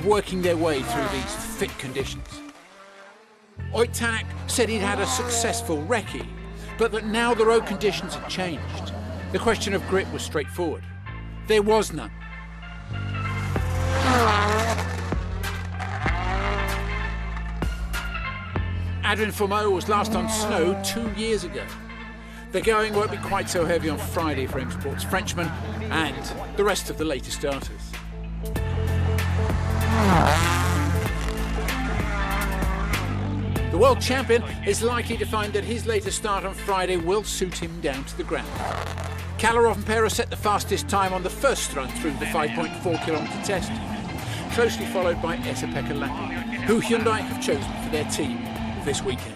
working their way through these thick conditions. Tanak said he'd had a successful recce, but that now the road conditions had changed. The question of grip was straightforward. There was none. Adrian Fourmeau was last on snow 2 years ago. The going won't be quite so heavy on Friday for M Sport's Frenchman and the rest of the later starters. The world champion is likely to find that his later start on Friday will suit him down to the ground. Kalle Rovanperä set the fastest time on the first run through the 5.4-kilometre test, closely followed by Esa-Pekka Lappi, who Hyundai have chosen for their team this weekend.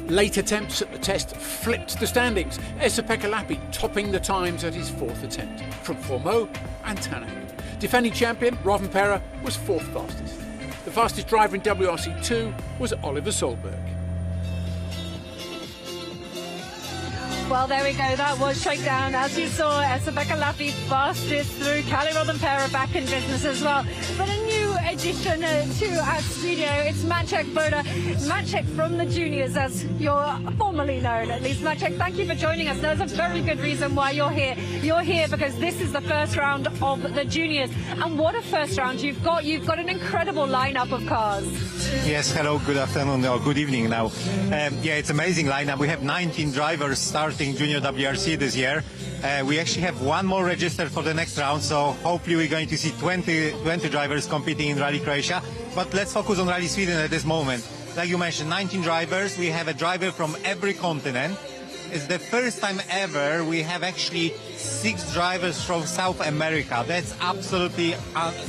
Late attempts at the test flipped the standings, Esa-Pekka Lappi topping the times at his fourth attempt, from Fourmeau and Tanak. Defending champion Rovanperä was fourth fastest. The fastest driver in WRC 2 was Oliver Solberg. Well, there we go. That was shakedown. As you saw, Esa-Pekka Lappi fastest through. Kalle Rovanperä back in business as well. But a new addition to our studio. It's Maciek Boda. Maciek from the juniors, as you're formerly known, at least. Maciek, thank you for joining us. There's a very good reason why you're here. You're here because this is the first round of the juniors. And what a first round you've got. You've got an incredible lineup of cars. Yes, hello, good afternoon or good evening now. Yeah, it's amazing lineup. We have 19 drivers starting Junior WRC this year. We actually have one more registered for the next round, so hopefully we're going to see 20 drivers competing in Rally Croatia. But let's focus on Rally Sweden at this moment. Like you mentioned, 19 drivers. We have a driver from every continent. It's the first time ever we have actually 6 drivers from South America. That's absolutely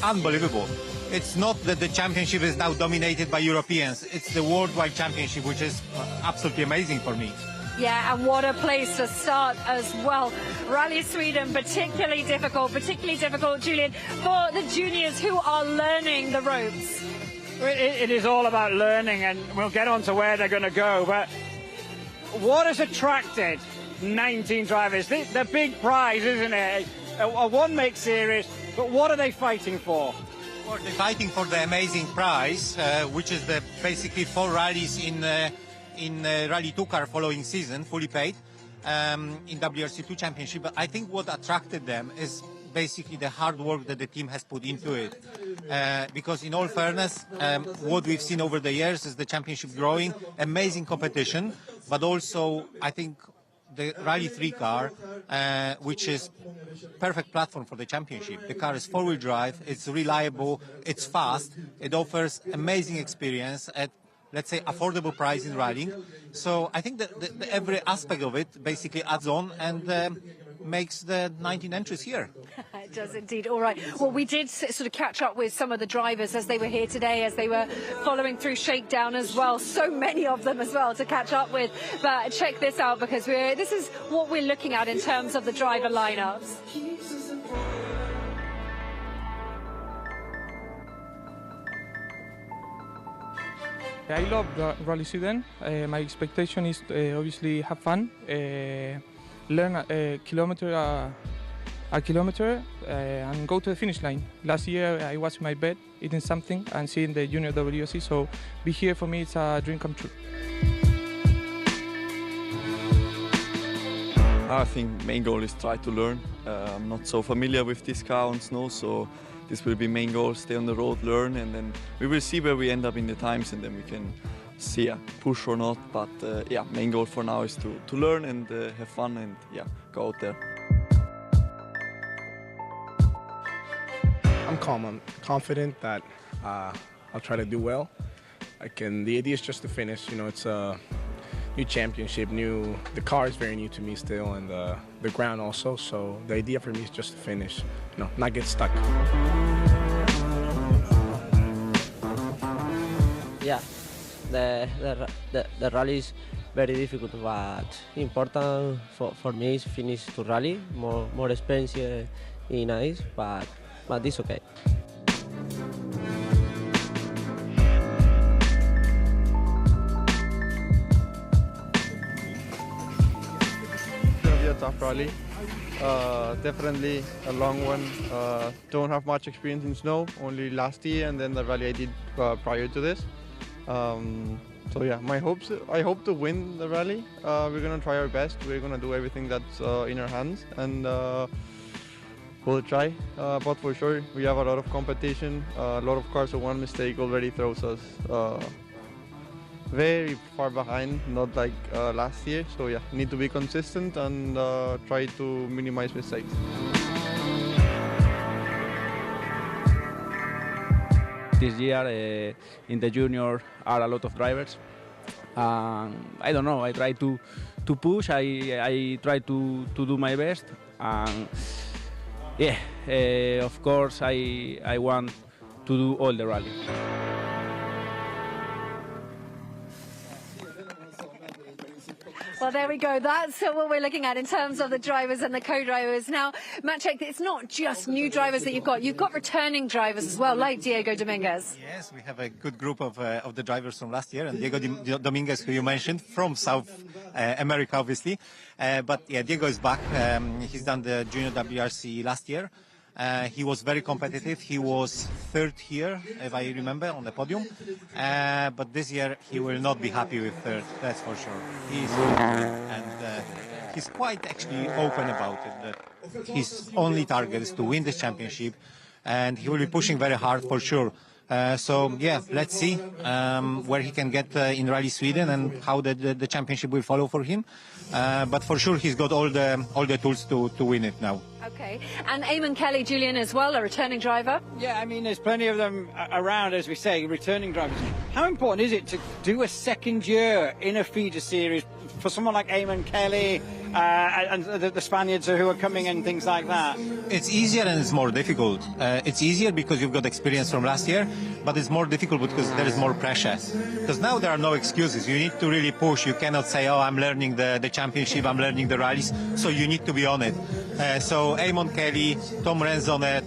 unbelievable. It's not that the championship is now dominated by Europeans. It's the worldwide championship, which is absolutely amazing for me. Yeah, and what a place to start as well. Rally Sweden, particularly difficult, Julian, for the juniors who are learning the ropes. It is all about learning, and we'll get on to where they're going to go. But what has attracted 19 drivers? The big prize, isn't it? A one-make series, but what are they fighting for? Well, they're fighting for the amazing prize, which is the basically 4 rallies in Rally 2 car following season, fully paid, in WRC 2 Championship. But I think what attracted them is basically the hard work that the team has put into it. Because in all fairness, what we've seen over the years is the championship growing, amazing competition, but also I think the Rally 3 car, which is perfect platform for the championship. The car is 4-wheel drive, it's reliable, it's fast, it offers amazing experience at, let's say, affordable price in rallying. So I think that every aspect of it basically adds on and makes the 19 entries here. It does indeed. All right. Well, we did sort of catch up with some of the drivers as they were here today, as they were following through shakedown as well. So many of them as well to catch up with. But check this out, because this is what we're looking at in terms of the driver lineups. I love Rally Sweden. My expectation is to obviously have fun, learn a kilometer and go to the finish line. Last year I was in my bed eating something and seeing the Junior WRC, so be here for me, it's a dream come true. I think main goal is try to learn. I'm not so familiar with this car on snow, so this will be main goal, stay on the road, learn, and then we will see where we end up in the times, and then we can see push or not. But yeah, main goal for now is to learn and have fun and go out there. I'm calm, I'm confident that I'll try to do well. The idea is just to finish, you know, it's a new championship, the car is very new to me still, and the ground also, so the idea for me is just to finish, you know, not get stuck. Yeah, the rally is very difficult, but important for me is finish to rally, more experience in ice, but it's okay. tough rally. Definitely a long one. Don't have much experience in snow, only last year and then the rally I did prior to this. So yeah, I hope to win the rally. We're gonna try our best. We're gonna do everything that's in our hands, and we'll try. But for sure, we have a lot of competition. A lot of cars, so one mistake already throws us very far behind, not like last year. So yeah, need to be consistent and try to minimize mistakes. This year in the junior are a lot of drivers. I don't know, I try to push, I try to do my best. Yeah, of course I want to do all the rally. Well, there we go. That's what we're looking at in terms of the drivers and the co-drivers. Now, Maciek, it's not just new drivers that you've got. You've got returning drivers as well, like Diego Dominguez. Yes, we have a good group of the drivers from last year, and Diego Dominguez, who you mentioned, from South America, obviously. But yeah, Diego is back. He's done the Junior WRC last year. He was very competitive. He was third here, if I remember, on the podium. But this year he will not be happy with third, that's for sure. He's quite actually open about it, that his only target is to win this championship, and he will be pushing very hard for sure. So yeah, let's see where he can get in Rally Sweden and how the championship will follow for him. But for sure, he's got all the tools to win it now. Okay, and Eamon Kelly, Julian, as well, a returning driver. Yeah, I mean, there's plenty of them around, as we say, returning drivers. How important is it to do a second year in a feeder series for someone like Eamon Kelly and the Spaniards who are coming and things like that? It's easier and it's more difficult. It's easier because you've got experience from last year, but it's more difficult because there is more pressure. Because now there are no excuses. You need to really push. You cannot say, oh, I'm learning the championship, I'm learning the rallies. So you need to be on it. So Eamon Kelly, Tom Renzonet,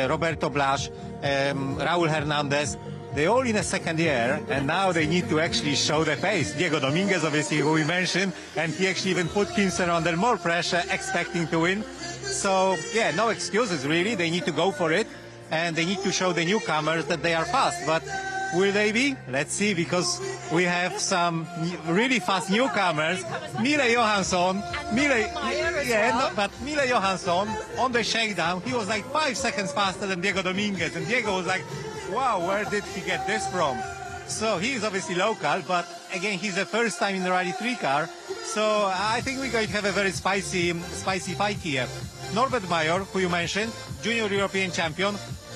Roberto Blas, Raul Hernandez, they're all in a second year, and now they need to actually show the pace. Diego Dominguez, obviously, who we mentioned, and he actually even put himself under more pressure, expecting to win. So, yeah, no excuses, really. They need to go for it, and they need to show the newcomers that they are fast. But will they be? Let's see, because we have some really fast newcomers. Mile Johansson. But Mile Johansson, on the shakedown, he was like 5 seconds faster than Diego Dominguez, and Diego was like, wow, where did he get this from? So he is obviously local, but again, he's the first time in the Rally 3 car. So I think we're going to have a very spicy fight here. Norbert Major, who you mentioned, Junior European champion.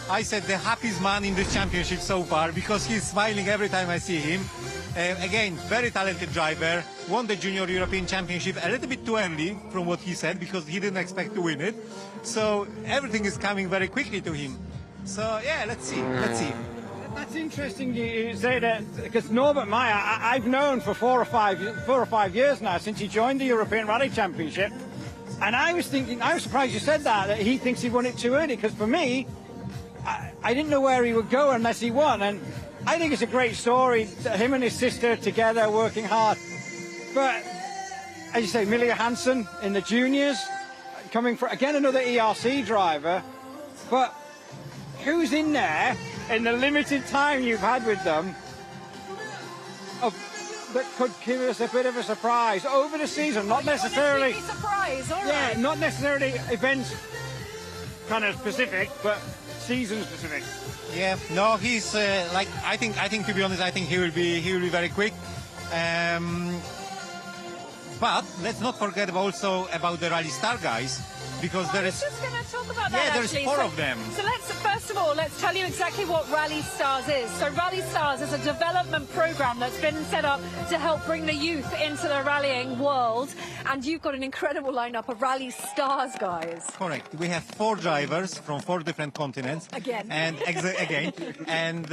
I said the happiest man in this championship so far because he's smiling every time I see him. Again, very talented driver, won the Junior European Championship a little bit too early from what he said because he didn't expect to win it. So everything is coming very quickly to him. So yeah, let's see. That's interesting you say that, because Norbert Meyer, I've known for 4 or 5 years now since he joined the European Rally Championship, and I was surprised you said that he thinks he won it too early, because for me, I didn't know where he would go unless he won, and I think it's a great story, him and his sister together working hard. But as you say, Mille Hansen in the juniors, coming for again another ERC driver, but who's in there in the limited time you've had with them that could give us a bit of a surprise over the season? Not necessarily surprise, all right. Yeah, not necessarily events kind of specific, but season specific. Yeah, no, he's I think to be honest, I think he will be very quick. But let's not forget also about the Rally Star guys, because there is. I was just going to talk about that. Yeah, there's actually. 4 of them. So first of all, let's tell you exactly what Rally Stars is. So Rally Stars is a development program that's been set up to help bring the youth into the rallying world. And you've got an incredible lineup of Rally Stars guys. Correct. We have 4 drivers from 4 different continents. Again. And again. And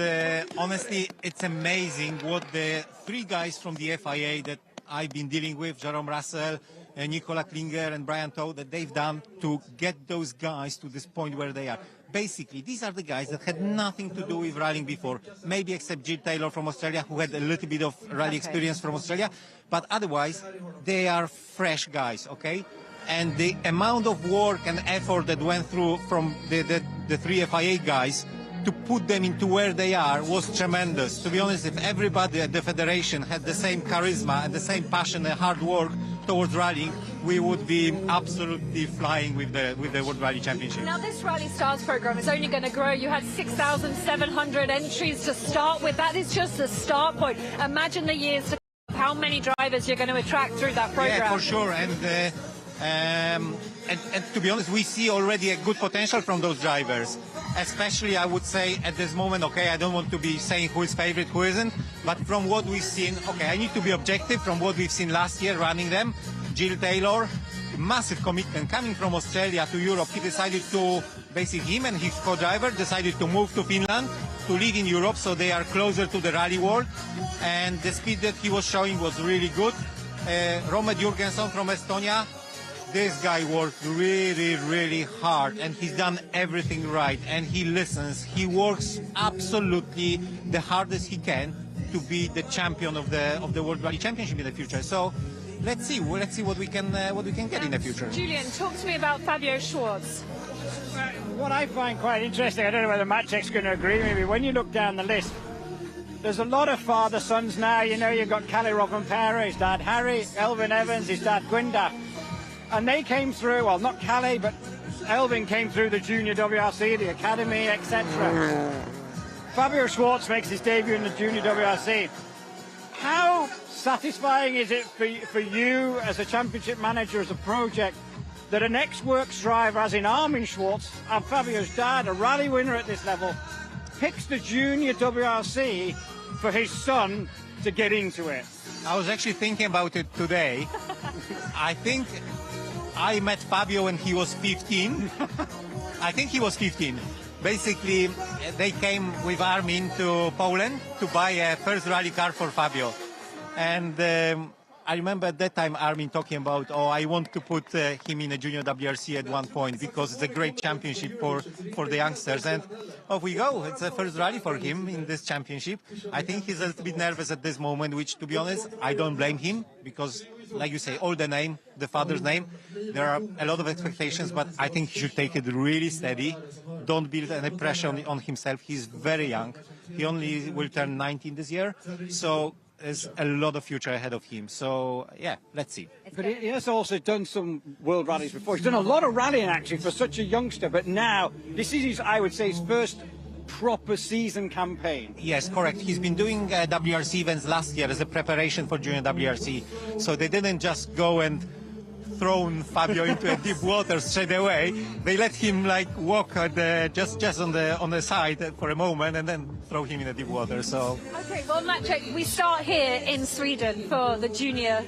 honestly, it's amazing what the 3 guys from the FIA that I've been dealing with, Jerome Russell, Nicola Klinger and Brian Tow, that they've done to get those guys to this point where they are. Basically, these are the guys that had nothing to do with rallying before, maybe except Jill Taylor from Australia, who had a little bit of rally experience from Australia, but otherwise, they are fresh guys, okay? and the amount of work and effort that went through from the three FIA guys to put them into where they are was tremendous. To be honest, if everybody at the federation had the same charisma and the same passion and hard work towards rallying, we would be absolutely flying with the World Rally Championship. Now this Rally Stars program is only going to grow. You had 6,700 entries to start with. That is just the start point. Imagine the years to come, how many drivers you're going to attract through that program. Yeah, for sure. And to be honest, we see already a good potential from those drivers. Especially, I would say, at this moment, okay, I don't want to be saying who is favorite, who isn't, but from what we've seen, okay, I need to be objective from what we've seen last year running them. Jill Taylor, massive commitment coming from Australia to Europe. He decided to, basically him and his co-driver decided to move to Finland, to live in Europe, so they are closer to the rally world. And the speed that he was showing was really good. Romet Jurgensen from Estonia, this guy worked really, really hard, and he's done everything right, and he listens. He works absolutely the hardest he can to be the champion of the World Rally Championship in the future. So let's see what we can get in the future. Julian, talk to me about Fabio Schwartz. What I find quite interesting, I don't know whether Maciek's going to agree with me, when you look down the list, there's a lot of father-sons now. You know, you've got Kalle Rovanperä, his dad Harry, Elvin Evans, his dad Gwyndaf. And they came through, well, not Kalle, but Elvin came through the Junior WRC, the Academy, etc. Fabio Schwartz makes his debut in the Junior WRC. How satisfying is it for you as a championship manager, as a project, that an ex-works driver, as in Armin Schwartz, and Fabio's dad, a rally winner at this level, picks the Junior WRC for his son to get into it? I was actually thinking about it today. I think I met Fabio when he was 15. I think he was 15. Basically, they came with Armin to Poland to buy a first rally car for Fabio. And I remember at that time Armin talking about, oh, I want to put him in a Junior WRC at one point because it's a great championship for the youngsters. And off we go. It's a first rally for him in this championship. I think he's a little bit nervous at this moment, which, to be honest, I don't blame him because, like you say, all the name, the father's name, there are a lot of expectations, but I think he should take it really steady. Don't build any pressure on himself. He's very young. He only will turn 19 this year. So there's a lot of future ahead of him. So, yeah, let's see. But he has also done some world rallies before. He's done a lot of rallying, actually, for such a youngster. But now, this is, his, I would say, his first proper season campaign. Yes, correct. He's been doing WRC events last year as a preparation for Junior WRC. So they didn't just go and thrown Fabio into a deep water straight away. They let him like walk just on the side for a moment and then throw him in the deep water. So okay, well, Maciek, we start here in Sweden for the Junior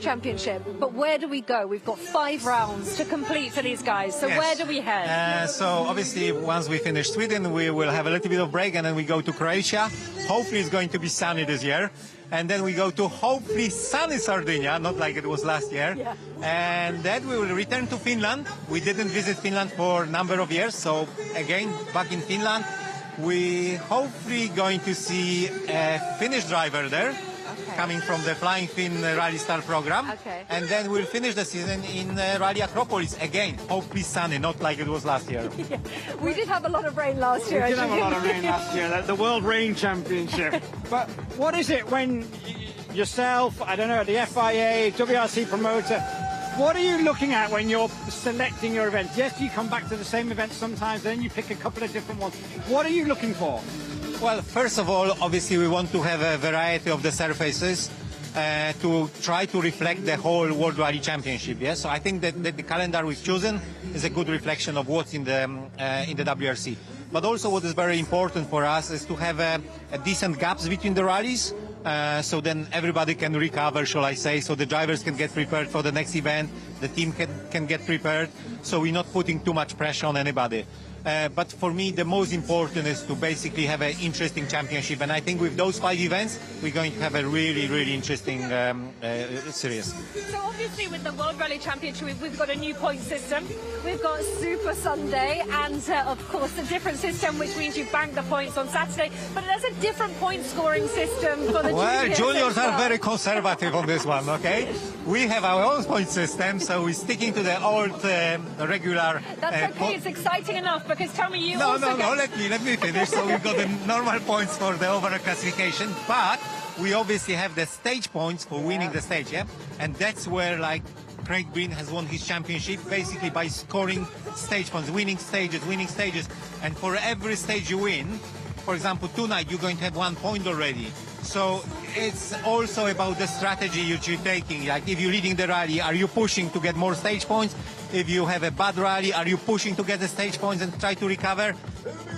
Championship, but where do we go? We've got 5 rounds to complete for these guys, so yes. Where do we head? So obviously once we finish Sweden, we will have a little bit of break and then we go to Croatia. Hopefully it's going to be sunny this year. And then we go to hopefully sunny Sardinia, not like it was last year. Yeah. And then we will return to Finland. We didn't visit Finland for a number of years, so again, back in Finland. We hopefully going to see a Finnish driver there. Coming from the Flying Finn Rally Star program. Okay. And then we'll finish the season in Rally Acropolis again, hopefully sunny, not like it was last year. Yeah. We did have a lot of rain last year. We did have a lot of rain last year, the World Rain Championship. But what is it when yourself, I don't know, the FIA, WRC promoter, what are you looking at when you're selecting your events? Yes, you come back to the same event sometimes, then you pick a couple of different ones. What are you looking for? Well, first of all, obviously we want to have a variety of the surfaces to try to reflect the whole World Rally Championship. Yes, so I think that the calendar we've chosen is a good reflection of what's in the WRC. But also, what is very important for us is to have a decent gaps between the rallies, so then everybody can recover, shall I say? So the drivers can get prepared for the next event, the team can get prepared. So we're not putting too much pressure on anybody. But for me, the most important is to basically have an interesting championship. And I think with those 5 events, we're going to have a really, really interesting series. So obviously with the World Rally Championship, we've got a new point system. We've got Super Sunday and, of course, a different system, which means you bank the points on Saturday. But there's a different point scoring system for the juniors. Juniors are very conservative on this one, okay? We have our own point system, so we're sticking to the old regular... That's okay, it's exciting enough, because tell me, No, let me finish. So we've got the normal points for the overall classification, but we obviously have the stage points for winning the stage, yeah? And that's where, like, Craig Breen has won his championship, basically by scoring stage points, winning stages. And for every stage you win, for example, tonight you're going to have 1 point already. So it's also about the strategy you're taking. Like if you're leading the rally, are you pushing to get more stage points? If you have a bad rally, are you pushing to get the stage points and try to recover?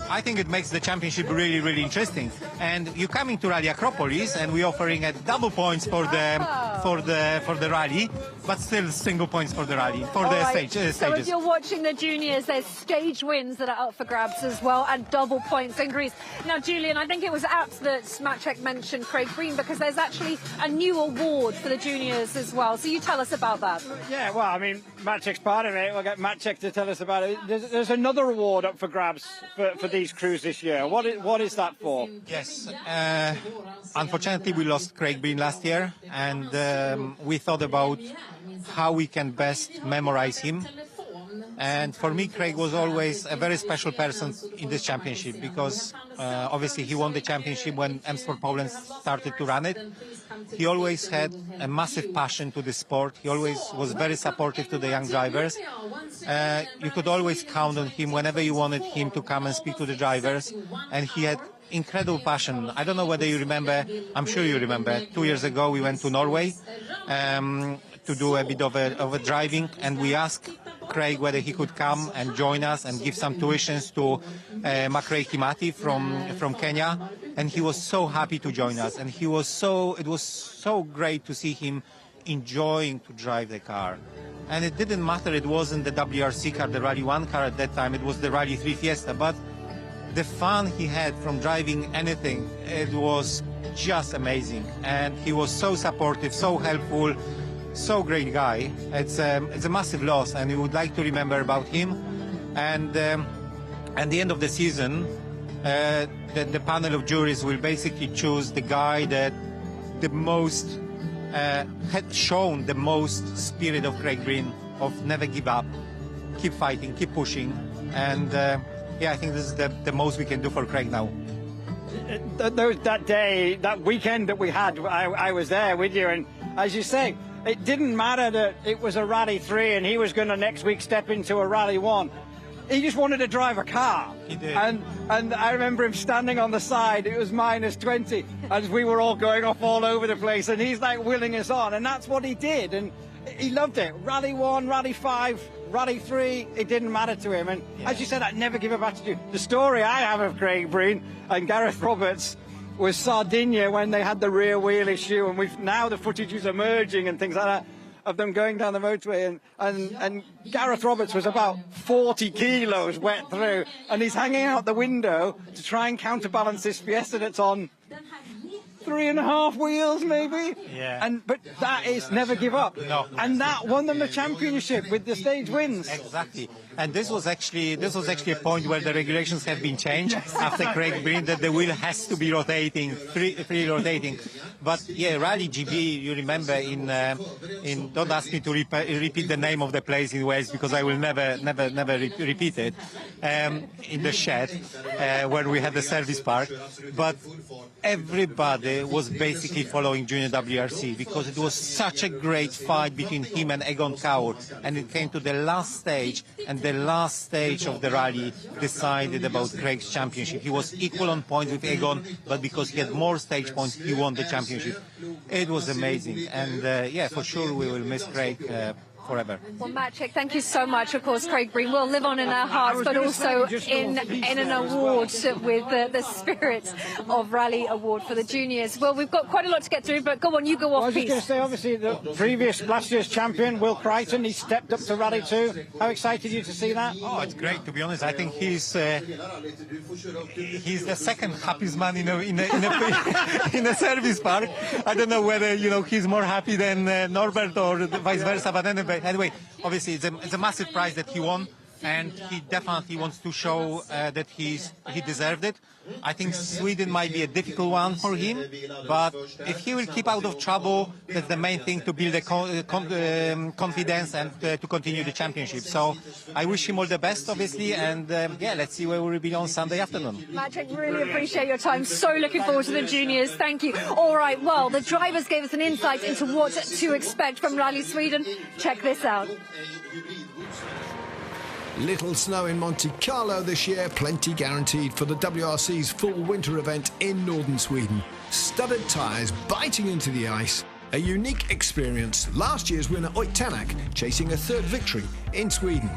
I think it makes the championship really, really interesting. And you're coming to Rally Acropolis, and we're offering a double points for the rally, but still single points for the rally, for the stages. So if you're watching the juniors, there's stage wins that are up for grabs as well, and double points in Greece. Now, Julian, I think it was apt that Maciek mentioned Craig Breen, because there's actually a new award for the juniors as well. So you tell us about that. Yeah, well, I mean, Maciek's part of it. We'll get Maciek to tell us about it. There's another award up for grabs for these crews this year. What is that for? Yes, unfortunately we lost Craig Breen last year, and we thought about how we can best memorize him. And for me, Craig was always a very special person in this championship, because obviously he won the championship when M Sport Poland started to run it. He always had a massive passion to the sport. He always was very supportive to the young drivers. You could always count on him whenever you wanted him to come and speak to the drivers. And he had incredible passion. I don't know whether you remember, I'm sure you remember, 2 years ago we went to Norway to do a bit of a driving, and we asked Craig whether he could come and join us and give some tuitions to Makrei Kimati from Kenya, and he was so happy to join us, and it was so great to see him enjoying to drive the car. And it didn't matter, it wasn't the WRC car, the Rally 1 car at that time, it was the Rally 3 Fiesta, but the fun he had from driving anything, it was just amazing. And he was so supportive, so helpful, so great guy. It's a massive loss, and we would like to remember about him. And at the end of the season, the panel of juries will basically choose the guy that the most had shown the most spirit of Craig Breen, of never give up, keep fighting, keep pushing. And yeah, I think this is the most we can do for Craig now. That day, that weekend that we had, I was there with you, and as you say, it didn't matter that it was a Rally 3 and he was going to next week step into a Rally 1. He just wanted to drive a car. He did. And I remember him standing on the side, it was -20, as we were all going off all over the place, and he's like willing us on, and that's what he did, and he loved it. Rally 1, Rally 5, Rally 3, it didn't matter to him, and as you said, that never give up attitude. The story I have of Craig Breen and Gareth Roberts was Sardinia, when they had the rear wheel issue, and now the footage is emerging and things like that of them going down the motorway, and Gareth Roberts was about 40 kilos wet through, and he's hanging out the window to try and counterbalance this Fiesta that's on 3.5 wheels maybe. Yeah. But that is never give up. No. And that won them the championship with the stage wins. Exactly. And this was actually a point where the regulations have been changed after Craig Breen, that the wheel has to be rotating, free rotating. But yeah, Rally GB, you remember in don't ask me to repeat the name of the place in Wales, because I will never repeat it. In the shed where we had the service park, but everybody was basically following Junior WRC, because it was such a great fight between him and Egon Kaur, and it came to the last stage, and the last stage of the rally decided about Craig's championship. He was equal on points with Egon, but because he had more stage points, he won the championship. It was amazing, and yeah, for sure we will miss Craig forever. Well, Maciek, thank you so much. Of course, Craig Breen will live on in our hearts, but also in an award with the Spirit of Rally Award for the juniors. Well, we've got quite a lot to get through, but go on, you go off, I was just going to say, obviously, the last year's champion, Will Crichton, he stepped up to Rally 2. How excited are you to see that? Oh, it's great, to be honest. I think he's the second happiest man in a service park. I don't know whether, he's more happy than Norbert or vice versa, but anyway, obviously it's a massive prize that he won, and he definitely wants to show that he deserved it. I think Sweden might be a difficult one for him, but if he will keep out of trouble, that's the main thing to build confidence and to continue the championship. So I wish him all the best, obviously, and let's see where we'll be on Sunday afternoon. Maciek, really appreciate your time. So looking forward to the juniors. Thank you. All right, well, the drivers gave us an insight into what to expect from Rally Sweden. Check this out. Little snow in Monte Carlo this year, plenty guaranteed for the WRC's full winter event in northern Sweden. Studded tyres biting into the ice, a unique experience. Last year's winner Oyt Tanak chasing a third victory in Sweden.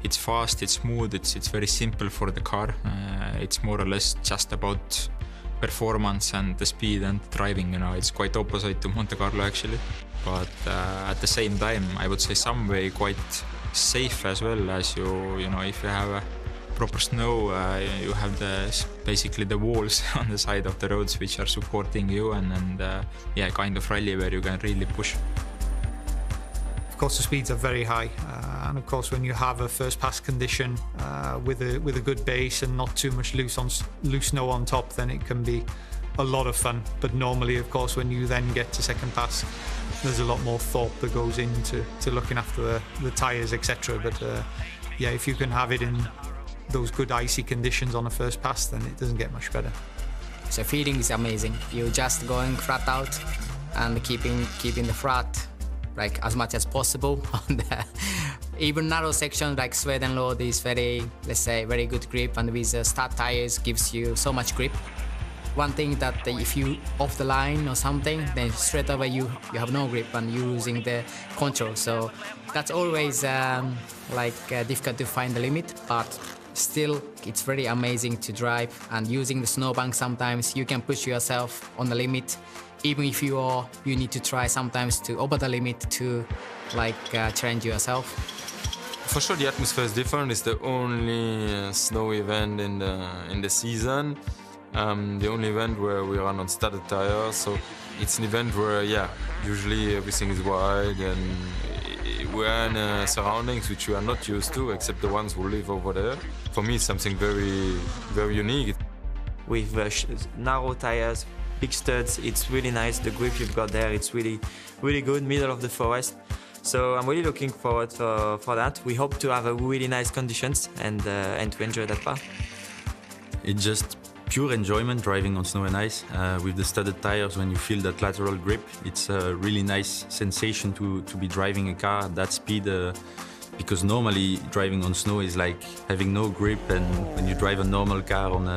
It's fast, it's smooth, it's very simple for the car. It's more or less just about performance and the speed and driving. It's quite opposite to Monte Carlo actually, but at the same time I would say some way quite safe as well, as if you have a proper snow, you have basically the walls on the side of the roads which are supporting you, and kind of rally where you can really push. Of course the speeds are very high, and of course when you have a first pass condition with a good base and not too much loose snow on top, then it can be a lot of fun. But normally, of course, when you then get to second pass, there's a lot more thought that goes into looking after the tyres, etc. But if you can have it in those good icy conditions on the first pass, then it doesn't get much better. So feeling is amazing. You're just going flat out and keeping the flat like as much as possible on the even narrow section like Sweden road is very, let's say, very good grip, and with the stud tires gives you so much grip. One thing that if you off the line or something, then straight away you have no grip and you're losing the control. So that's always difficult to find the limit, but still it's very amazing to drive. And using the snowbank, sometimes you can push yourself on the limit, even if you need to try sometimes to over the limit to challenge yourself. For sure, the atmosphere is different. It's the only snow event in the season. The only event where we run on studded tires, so it's an event where, usually everything is wide and we're in surroundings which we are not used to, except the ones who live over there. For me, it's something very, very unique. With narrow tires, big studs, it's really nice. The grip you've got there, it's really, really good, middle of the forest. So I'm really looking forward for that. We hope to have a really nice conditions and to enjoy that part. It's just pure enjoyment driving on snow and ice. With the studded tires, when you feel that lateral grip, it's a really nice sensation to be driving a car at that speed, because normally driving on snow is like having no grip, and when you drive a normal car on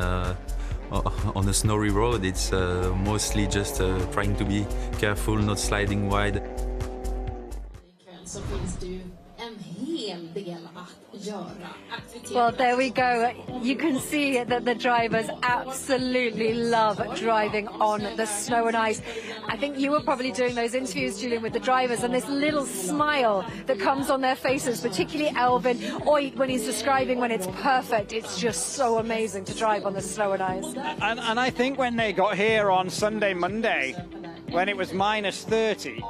a snowy road, it's mostly just trying to be careful, not sliding wide. Well, there we go. You can see that the drivers absolutely love driving on the snow and ice. I think you were probably doing those interviews, Julian, with the drivers, and this little smile that comes on their faces, particularly Elvin, Oyt, when he's describing when it's perfect. It's just so amazing to drive on the snow and ice. And I think when they got here on Monday, when it was -30,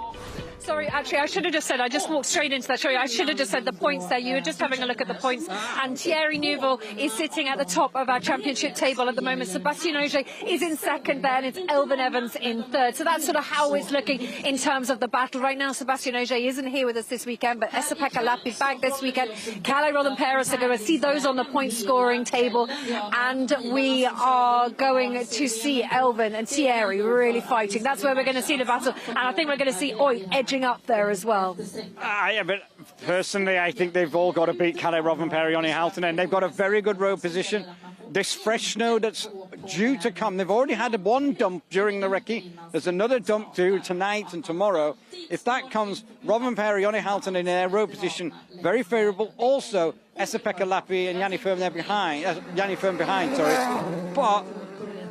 Sorry, actually, I should have just said, I just walked straight into that. Sorry, I should have just said the points there. You were just having a look at the points. And Thierry Neuville is sitting at the top of our championship table at the moment. Sébastien Ogier is in second there, and it's Elvin Evans in third. So that's sort of how it's looking in terms of the battle. Right now, Sébastien Ogier isn't here with us this weekend, but Esa-Pekka Lappi back this weekend. Kalle Rothenperä are going to see those on the point scoring table. And we are going to see Elvin and Thierry really fighting. That's where we're going to see the battle. And I think we're going to see Oyt edging up there as well. But personally, I think they've all got to beat Kalle Rothenperä, Joni Haltonen. They've got a very good road position. This fresh snow that's due to come. They've already had one dump during the recce. There's another dump due tonight and tomorrow. If that comes, Robin Perry, Jonny Halton in their road position, very favourable. Also, Esa-Pekka Lappi and Yanni Firm there behind. Yanni Firm behind, sorry. But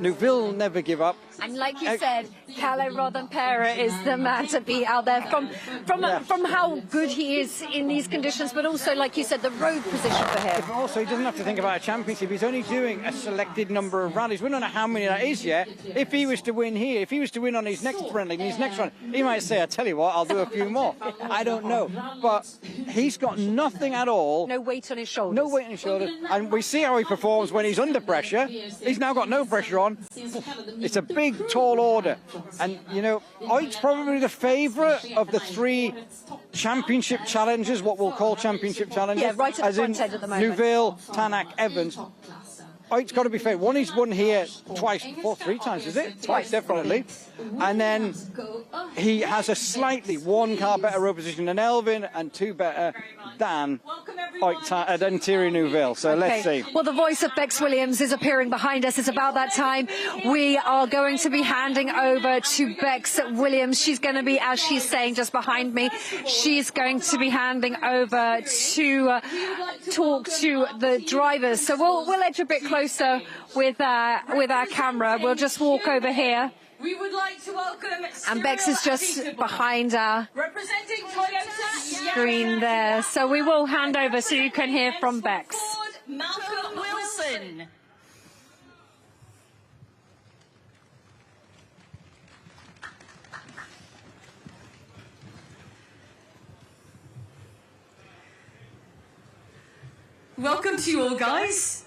Neuville never give up. And like you said, Kalle Rovanperä is the man to beat out there from how good he is in these conditions, but also, like you said, the road position for him. Also, he doesn't have to think about a championship. He's only doing a selected number of rallies. We don't know how many that is yet. If he was to win here, if he was to win on his next friendly, his next one, he might say, I tell you what, I'll do a few more. I don't know. But he's got nothing at all. No weight on his shoulders. No weight on his shoulders. And we see how he performs when he's under pressure. He's now got no pressure on. It's a big, tall order. And, you know, Oit's probably the favourite of the three championship challengers, what we'll call championship challengers. Yeah, right at the front end at the moment. Neuville, Tanak, Evans. Oit's got to be favourite. One, he's won here twice, three times, is it? Twice, definitely. And then he has a slightly one car better road position than Elvin and two better than Thierry Neuville. So let's see. Well, the voice of Bex Williams is appearing behind us. It's about that time. We are going to be handing over to Bex Williams. She's going to be, as she's saying just behind me, she's going to be handing over to talk to the drivers. So we'll edge a bit closer with our camera. We'll just walk over here. We would like to welcome And Bex is just behind our screen there. So we will hand over so you can hear from Bex. Malcolm Wilson. Welcome to you all, guys.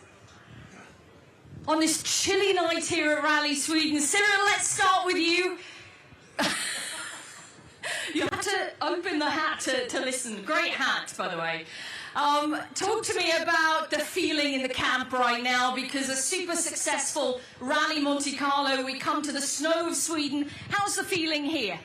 On this chilly night here at Rally Sweden. Cyril, let's start with you. You have to open the hat to listen. Great hat, by the way. Talk to me about the feeling in the camp right now, because a super successful Rally Monte Carlo, we come to the snow of Sweden. How's the feeling here?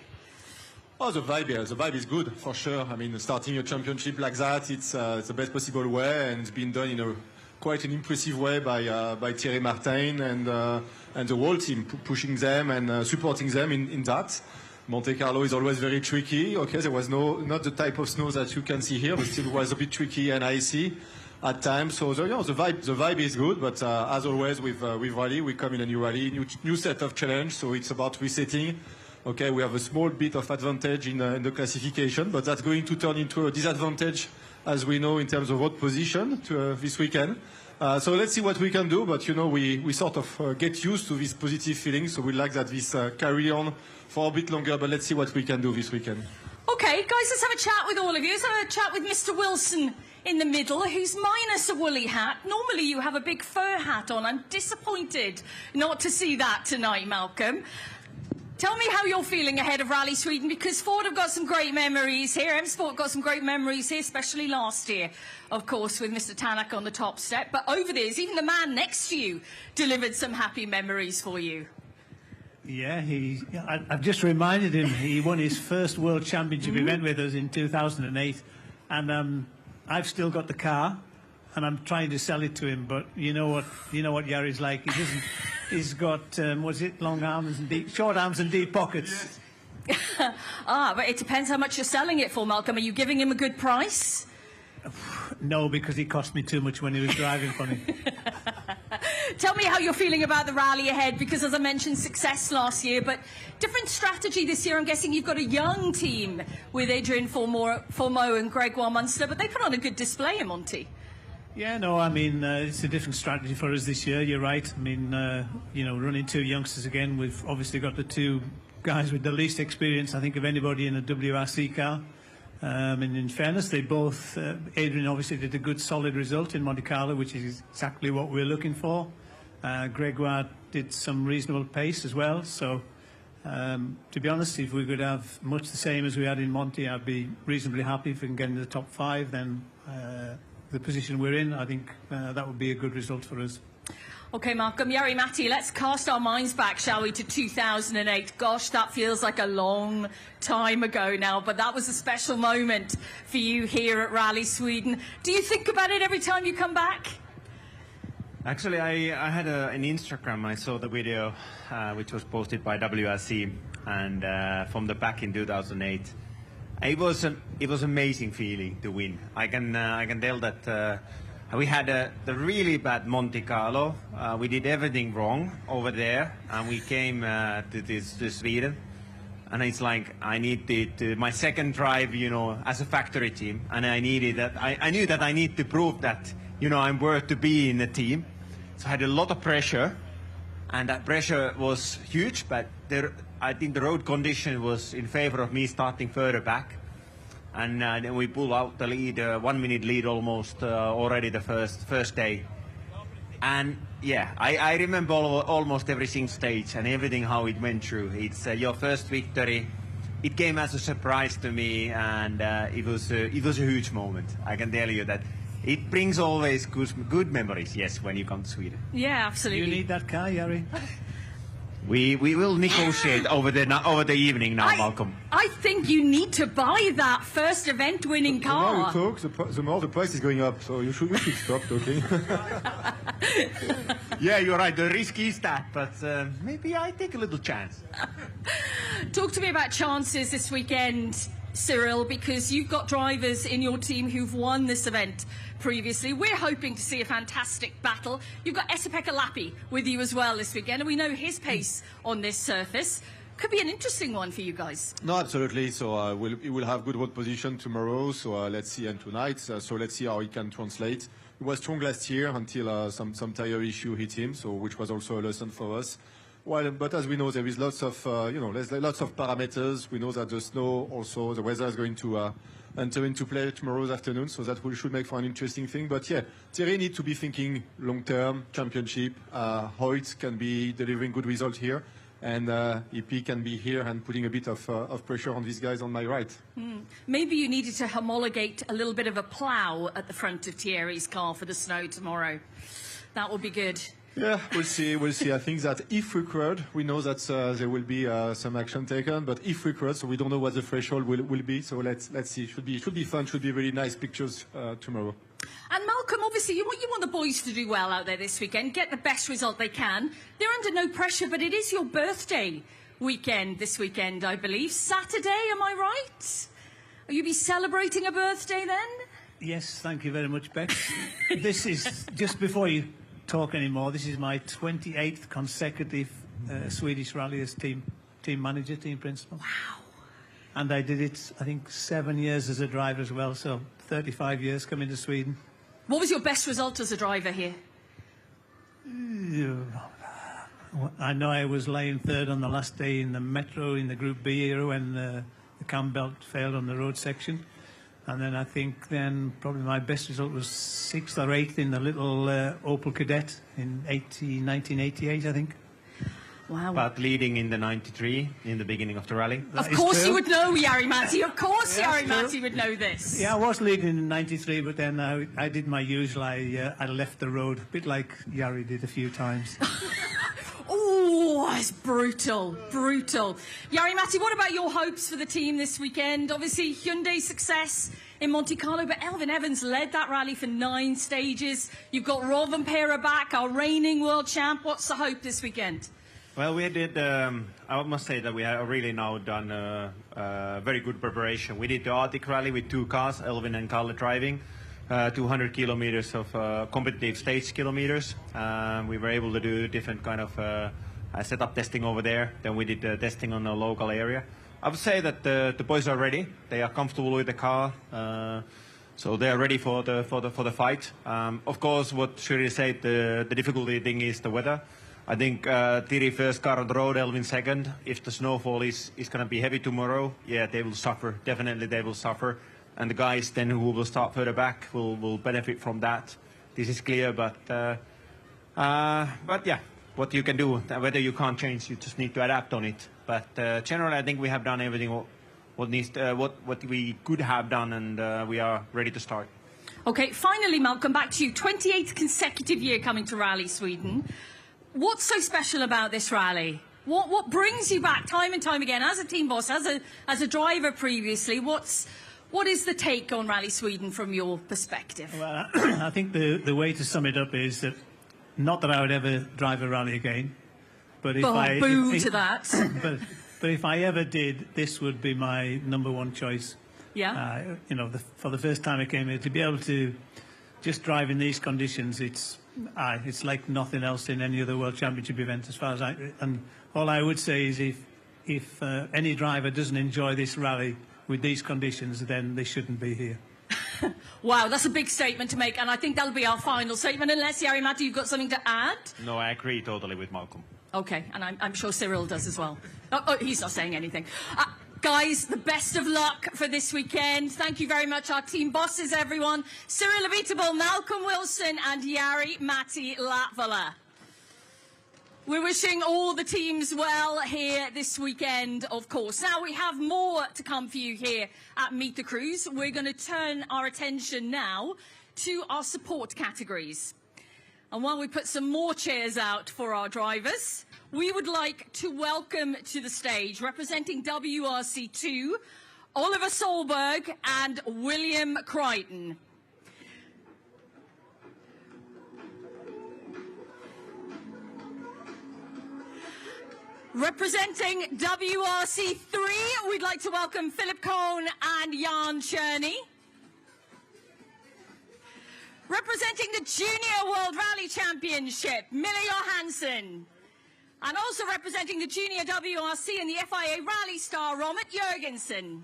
Oh, the vibe is good, for sure. I mean, starting a championship like that, it's the best possible way, and it's been done in quite an impressive way by Thierry Martin and the whole team, pushing them and supporting them in that. Monte Carlo is always very tricky. Okay, there was not the type of snow that you can see here, but still was a bit tricky and icy at times. So the vibe is good, but as always with rally, we come in a new rally, new set of challenge. So it's about resetting. Okay, we have a small bit of advantage in the classification, but that's going to turn into a disadvantage, as we know, in terms of road position this weekend. So let's see what we can do, but you know, we sort of get used to this positive feeling, so we like that this carry on for a bit longer, but let's see what we can do this weekend. Okay, guys, let's have a chat with all of you. Let's have a chat with Mr. Wilson in the middle, who's minus a woolly hat. Normally you have a big fur hat on. I'm disappointed not to see that tonight, Malcolm. Tell me how you're feeling ahead of Rally Sweden, because Ford have got some great memories here. M-Sport got some great memories here, especially last year, of course, with Mr. Tanak on the top step. But over there, even the man next to you delivered some happy memories for you. Yeah, I've just reminded him he won his first World Championship event with us in 2008, and I've still got the car, and I'm trying to sell it to him. But you know what Jari's like. He doesn't. He's got long arms and short arms and deep pockets. But it depends how much you're selling it for, Malcolm. Are you giving him a good price? No, because he cost me too much when he was driving for me. Tell me how you're feeling about the rally ahead, because as I mentioned, success last year, but different strategy this year. I'm guessing you've got a young team with Adrian Formeau and Gregoire Munster, but they put on a good display in Monty. Yeah, no, I mean, it's a different strategy for us this year, you're right. I mean, running two youngsters again, we've obviously got the two guys with the least experience, I think, of anybody in a WRC car. And in fairness, they both, Adrian obviously did a good solid result in Monte Carlo, which is exactly what we're looking for. Gregoire did some reasonable pace as well. So, to be honest, if we could have much the same as we had in Monte, I'd be reasonably happy. If we can get into the top five, then the position we're in, I think that would be a good result for us. Okay, Malcolm, Jari Matti, let's cast our minds back, shall we, to 2008. Gosh, that feels like a long time ago now, but that was a special moment for you here at Rally Sweden. Do you think about it every time you come back? Actually, I had an Instagram. I saw the video which was posted by WRC and from the back in 2008. It was amazing feeling to win. I can tell that we had the really bad Monte Carlo. We did everything wrong over there, and we came to Sweden. And it's like I needed my second drive, you know, as a factory team, and I needed that. I knew that I need to prove that, you know, I'm worth to be in the team. So I had a lot of pressure, and that pressure was huge. But I think the road condition was in favor of me starting further back, and then we pulled out the lead, 1 minute lead almost already the first day. And yeah, I remember almost every single stage and everything how it went through. It's your first victory. It came as a surprise to me, and it was a huge moment. I can tell you that. It brings always good memories, yes, when you come to Sweden. Yeah, absolutely. You need that car, Jari? We will negotiate over the evening now, Malcolm. I think you need to buy that first event-winning car. The more you talk, the more the price is going up, so you should stop talking. Yeah, you're right. The risk is that, but maybe I take a little chance. Talk to me about chances this weekend, Cyril, because you've got drivers in your team who've won this event previously. We're hoping to see a fantastic battle. You've got Esa-Pekka Lappi with you as well this weekend, and we know his pace on this surface. Could be an interesting one for you guys. No, absolutely. So he will have good road position tomorrow. So let's see, and tonight. So let's see how he can translate. He was strong last year until some tire issue hit him, so which was also a lesson for us. Well, but as we know, there is lots of there's lots of parameters. We know that the snow, also the weather is going to enter into play tomorrow's afternoon, so that should make for an interesting thing. But yeah, Thierry needs to be thinking long-term championship. Hoyt can be delivering good results here, and EP can be here and putting a bit of pressure on these guys on my right. Maybe you needed to homologate a little bit of a plough at the front of Thierry's car for the snow tomorrow. That would be good. Yeah, we'll see. We'll see. I think that if required, we know that there will be some action taken. But if required, so we don't know what the threshold will be. So let's see. Should be fun. Should be really nice pictures tomorrow. And Malcolm, obviously, you want the boys to do well out there this weekend, get the best result they can. They're under no pressure, but it is your birthday weekend this weekend, I believe. Saturday, am I right? Will you be celebrating a birthday then? Yes, thank you very much, Beck. This is just before you talk anymore. This is my 28th consecutive Swedish rally as team manager, team principal. Wow. And I did it, I think, 7 years as a driver as well, so 35 years coming to Sweden. What was your best result as a driver here? I know I was lying third on the last day in the Metro in the Group B era when the cam belt failed on the road section. And then I think probably my best result was 6th or 8th in the little Opel Kadett in 1988, I think. Wow. But leading in the 93 in the beginning of the rally. Of course you would know, Jari-Matti. Of course Jari-Matti would know this. Yeah, I was leading in 93, but then I did my usual. I left the road, a bit like Jari did a few times. Oh, it's brutal, brutal. Jari-Matti, what about your hopes for the team this weekend? Obviously, Hyundai's success in Monte Carlo, but Elfyn Evans led that rally for 9 stages. You've got Rovanperä back, our reigning world champ. What's the hope this weekend? Well, we did, I must say that we have really now done very good preparation. We did the Arctic rally with 2 cars, Elfyn and Kalle driving. 200 kilometers of competitive stage kilometers. We were able to do different kind of setup testing over there. Then we did testing on the local area. I would say that the boys are ready. They are comfortable with the car, so they are ready for the fight. Of course, what Shuri said, the difficulty thing is the weather. I think Thierry first car on the road, Elfyn second. If the snowfall is going to be heavy tomorrow, yeah, they will suffer. Definitely, they will suffer. And the guys then who will start further back will benefit from that. This is clear, but yeah, what you can do, whether you can't change, you just need to adapt on it. But generally, I think we have done everything what we could have done, and we are ready to start. Okay, finally, Malcolm, back to you. 28th consecutive year coming to Rally Sweden. What's so special about this rally? What brings you back time and time again as a team boss, as a driver previously? What is the take on Rally Sweden from your perspective? Well, I think the way to sum it up is that not that I would ever drive a rally again, but if boo to that. but if I ever did, this would be my #1 choice. Yeah. You know, for the first time I came here, to be able to just drive in these conditions, it's like nothing else in any other World Championship event, as far as and all I would say is if any driver doesn't enjoy this rally with these conditions, then they shouldn't be here. Wow, that's a big statement to make, and I think that'll be our final statement, unless, Jari Matti, you've got something to add? No, I agree totally with Malcolm. Okay, and I'm sure Cyril does as well. Oh, he's not saying anything. Guys, the best of luck for this weekend. Thank you very much, our team bosses, everyone. Cyril Abiteboul, Malcolm Wilson, and Jari Matti Latvala. We're wishing all the teams well here this weekend, of course. Now, we have more to come for you here at Meet the Crews. We're going to turn our attention now to our support categories. And while we put some more chairs out for our drivers, we would like to welcome to the stage, representing WRC2, Oliver Solberg and William Crichton. Representing WRC3, we'd like to welcome Philip Cohn and Jan Cherney. Representing the Junior World Rally Championship, Mille Johansson. And also representing the Junior WRC and the FIA Rally star, Robert Jurgensen.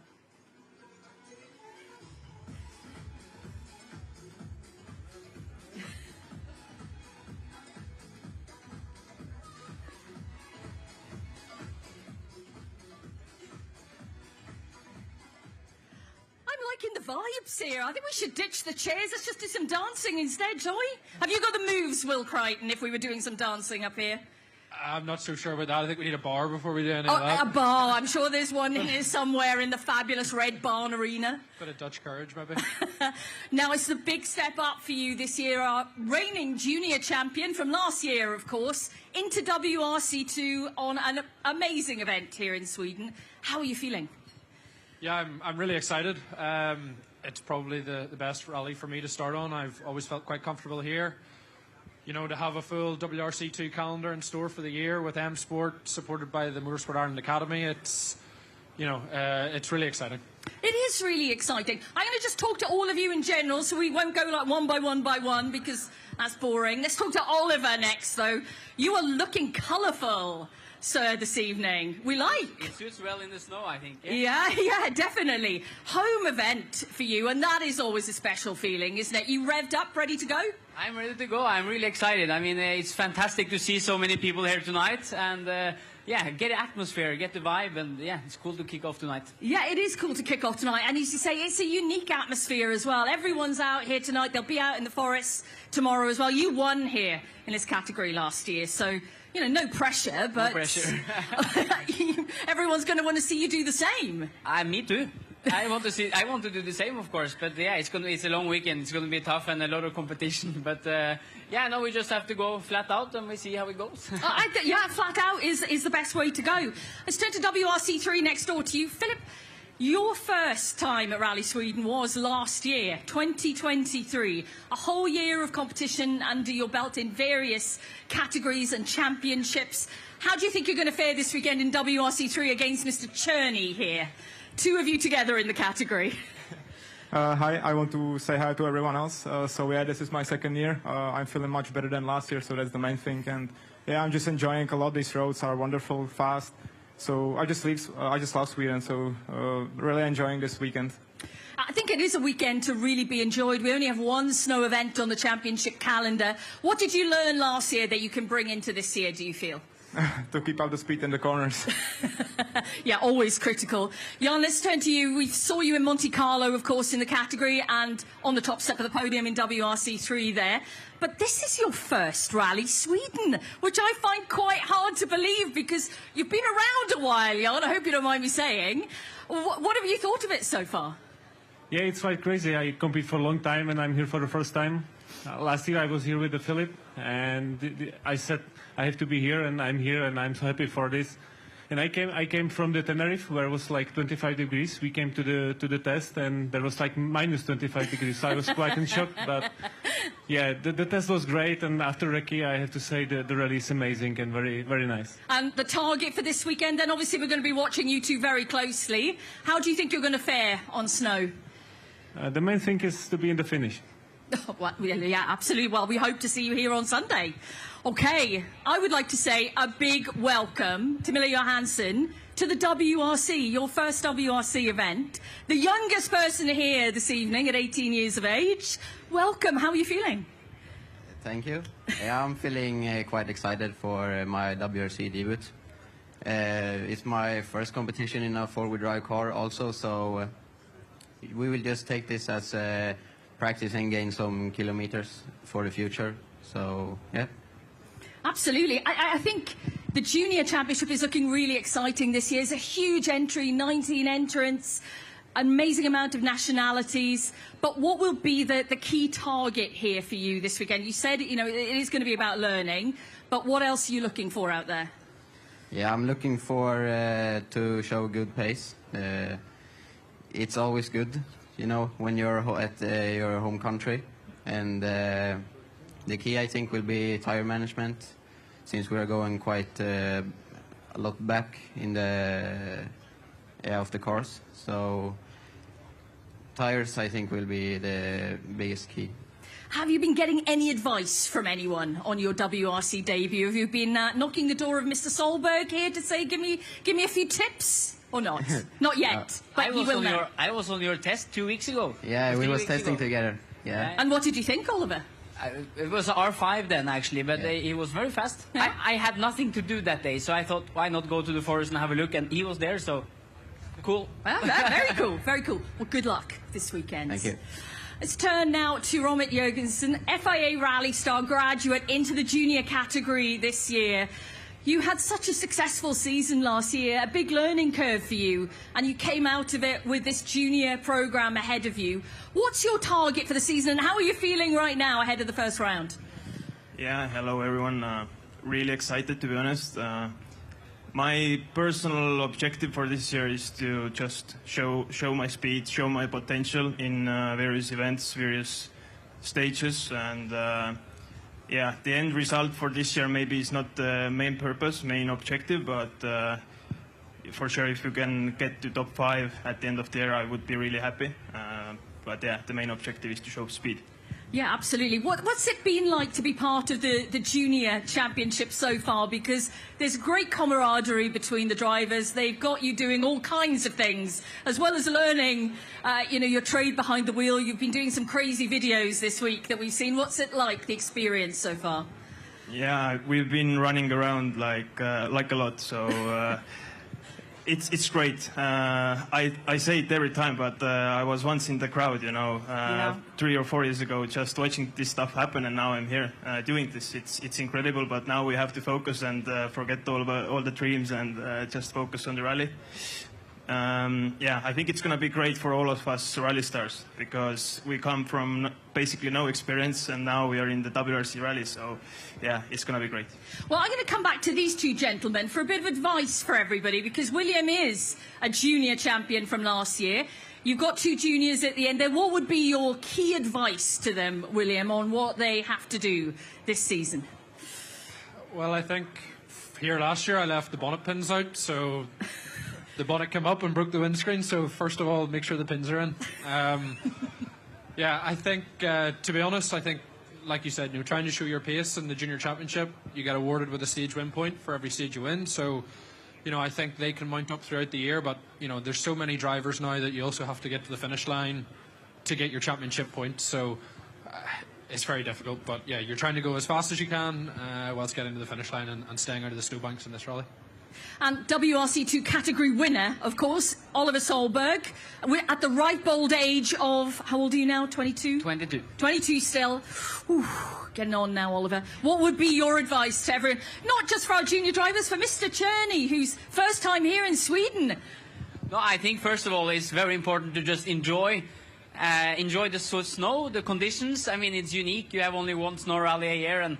Liking the vibes here. I think we should ditch the chairs. Let's just do some dancing instead, shall we? Have you got the moves, Will Crichton, if we were doing some dancing up here? I'm not so sure about that. I think we need a bar before we do any of that. A bar. I'm sure there's one here somewhere in the fabulous Red Barn Arena. Bit of Dutch courage, maybe. Now, it's a big step up for you this year. Our reigning junior champion from last year, of course, into WRC2 on an amazing event here in Sweden. How are you feeling? Yeah, I'm really excited. It's probably the best rally for me to start on. I've always felt quite comfortable here. You know, to have a full WRC2 calendar in store for the year with M Sport, supported by the Motorsport Ireland Academy, it's really exciting. It is really exciting. I'm going to just talk to all of you in general, so we won't go like one by one, because that's boring. Let's talk to Oliver next, though. You are looking colourful, sir, this evening. We like. It suits well in the snow, I think. Yeah, definitely. Home event for you, and that is always a special feeling, isn't it? You revved up, ready to go? I'm ready to go. I'm really excited. I mean, it's fantastic to see so many people here tonight, and get the atmosphere, get the vibe, and it's cool to kick off tonight. Yeah, it is cool to kick off tonight, and as you say, it's a unique atmosphere as well. Everyone's out here tonight. They'll be out in the forests tomorrow as well. You won here in this category last year, so no pressure, but no pressure. Everyone's going to want to see you do the same. Me too. I want to do the same, of course. But it's a long weekend. It's going to be tough and a lot of competition. But we just have to go flat out and we see how it goes. Flat out is the best way to go. Let's turn to WRC3 next door to you, Philip. Your first time at Rally Sweden was last year, 2023. A whole year of competition under your belt in various categories and championships. How do you think you're going to fare this weekend in WRC3 against Mr. Cherney here? Two of you together in the category. Hi, I want to say hi to everyone else. This is my second year. I'm feeling much better than last year, so that's the main thing. And I'm just enjoying a lot. These roads are wonderful, fast. So I just love Sweden, so really enjoying this weekend. I think it is a weekend to really be enjoyed. We only have one snow event on the championship calendar. What did you learn last year that you can bring into this year, do you feel? To keep up the speed in the corners. Yeah, always critical. Jan, let's turn to you. We saw you in Monte Carlo, of course, in the category and on the top step of the podium in WRC3 there. But this is your first Rally Sweden, which I find quite hard to believe because you've been around a while, Jan. I hope you don't mind me saying. What have you thought of it so far? Yeah, it's quite crazy. I compete for a long time and I'm here for the first time. Last year I was here with the Philip and I said I have to be here and I'm here and I'm so happy for this. And I came from the Tenerife where it was like 25 degrees. We came to the test and there was like minus 25 degrees. So I was quite in shock, but Yeah, the test was great, and after recce, I have to say the rally is amazing and very, very nice. And the target for this weekend, then obviously we're going to be watching you two very closely. How do you think you're going to fare on snow? The main thing is to be in the finish. Well, yeah, absolutely. Well, we hope to see you here on Sunday. Okay, I would like to say a big welcome to Mille Johansson to the WRC, your first WRC event. The youngest person here this evening at 18 years of age. Welcome, how are you feeling? Thank you. Yeah, I'm feeling quite excited for my WRC debut. It's my first competition in a four-wheel drive car also, so we will just take this as practice and gain some kilometers for the future. So, yeah. Absolutely. I think the Junior Championship is looking really exciting this year. It's a huge entry, 19 entrants, amazing amount of nationalities. But what will be the key target here for you this weekend? You said, you know, it is going to be about learning, but what else are you looking for out there? Yeah, I'm looking for to show good pace. It's always good, you know, when you're at your home country. And the key, I think, will be tire management, since we are going quite a lot back in the of the cars. So tires, I think, will be the biggest key. Have you been getting any advice from anyone on your WRC debut? Have you been knocking the door of Mr. Solberg here to say, give me a few tips? Or not? Not yet, but you will know. I was on your test 2 weeks ago. Yeah, we was testing together. Yeah. And what did you think, Oliver? It was R5 then, actually, but he was very fast. Yeah. I had nothing to do that day, so I thought, why not go to the forest and have a look? And he was there, so cool. Well, very cool, very cool. Well, good luck this weekend. Thank you. Let's turn now to Romit Jørgensen, FIA Rally Star graduate into the junior category this year. You had such a successful season last year, a big learning curve for you, and you came out of it with this junior program ahead of you. What's your target for the season, and how are you feeling right now ahead of the first round? Yeah, hello everyone. Really excited, to be honest. My personal objective for this year is to just show my speed, show my potential in various events, various stages, and yeah, the end result for this year maybe is not the main purpose, main objective, but for sure if you can get to top 5 at the end of the year, I would be really happy. But yeah, the main objective is to show speed. Yeah, absolutely. What's it been like to be part of the junior championship so far? Because there's great camaraderie between the drivers. They've got you doing all kinds of things, as well as learning, you know, your trade behind the wheel. You've been doing some crazy videos this week that we've seen. What's it like, the experience so far? Yeah, we've been running around like a lot, so it's great. I say it every time, but I was once in the crowd, you know, 3 or 4 years ago, just watching this stuff happen, and now I'm here doing this. It's incredible, but now we have to focus and forget all the dreams and just focus on the rally. Yeah, I think it's going to be great for all of us rally stars, because we come from basically no experience, and now we are in the WRC rally, so yeah, it's going to be great. Well, I'm going to come back to these two gentlemen for a bit of advice for everybody, because William is a junior champion from last year. You've got two juniors at the end there. What would be your key advice to them, William, on what they have to do this season? Well, I think here last year I left the bonnet pins out, so the bonnet came up and broke the windscreen, so first of all, make sure the pins are in. Yeah, I think, to be honest, I think, like you said, you know, trying to show your pace in the Junior Championship, you get awarded with a stage win point for every stage you win, so, you know, I think they can mount up throughout the year, but, you know, there's so many drivers now that you also have to get to the finish line to get your championship points, so it's very difficult, but yeah, you're trying to go as fast as you can whilst getting to the finish line and staying out of the snowbanks in this rally. And WRC2 category winner, of course, Oliver Solberg. We're at the ripe old age of, how old are you now, 22? 22. 22 still. Ooh, getting on now, Oliver. What would be your advice to everyone, not just for our junior drivers, for Mr. Cherney, who's first time here in Sweden? No, I think, first of all, it's very important to just enjoy the snow, the conditions. I mean, it's unique. You have only one snow rally a year, and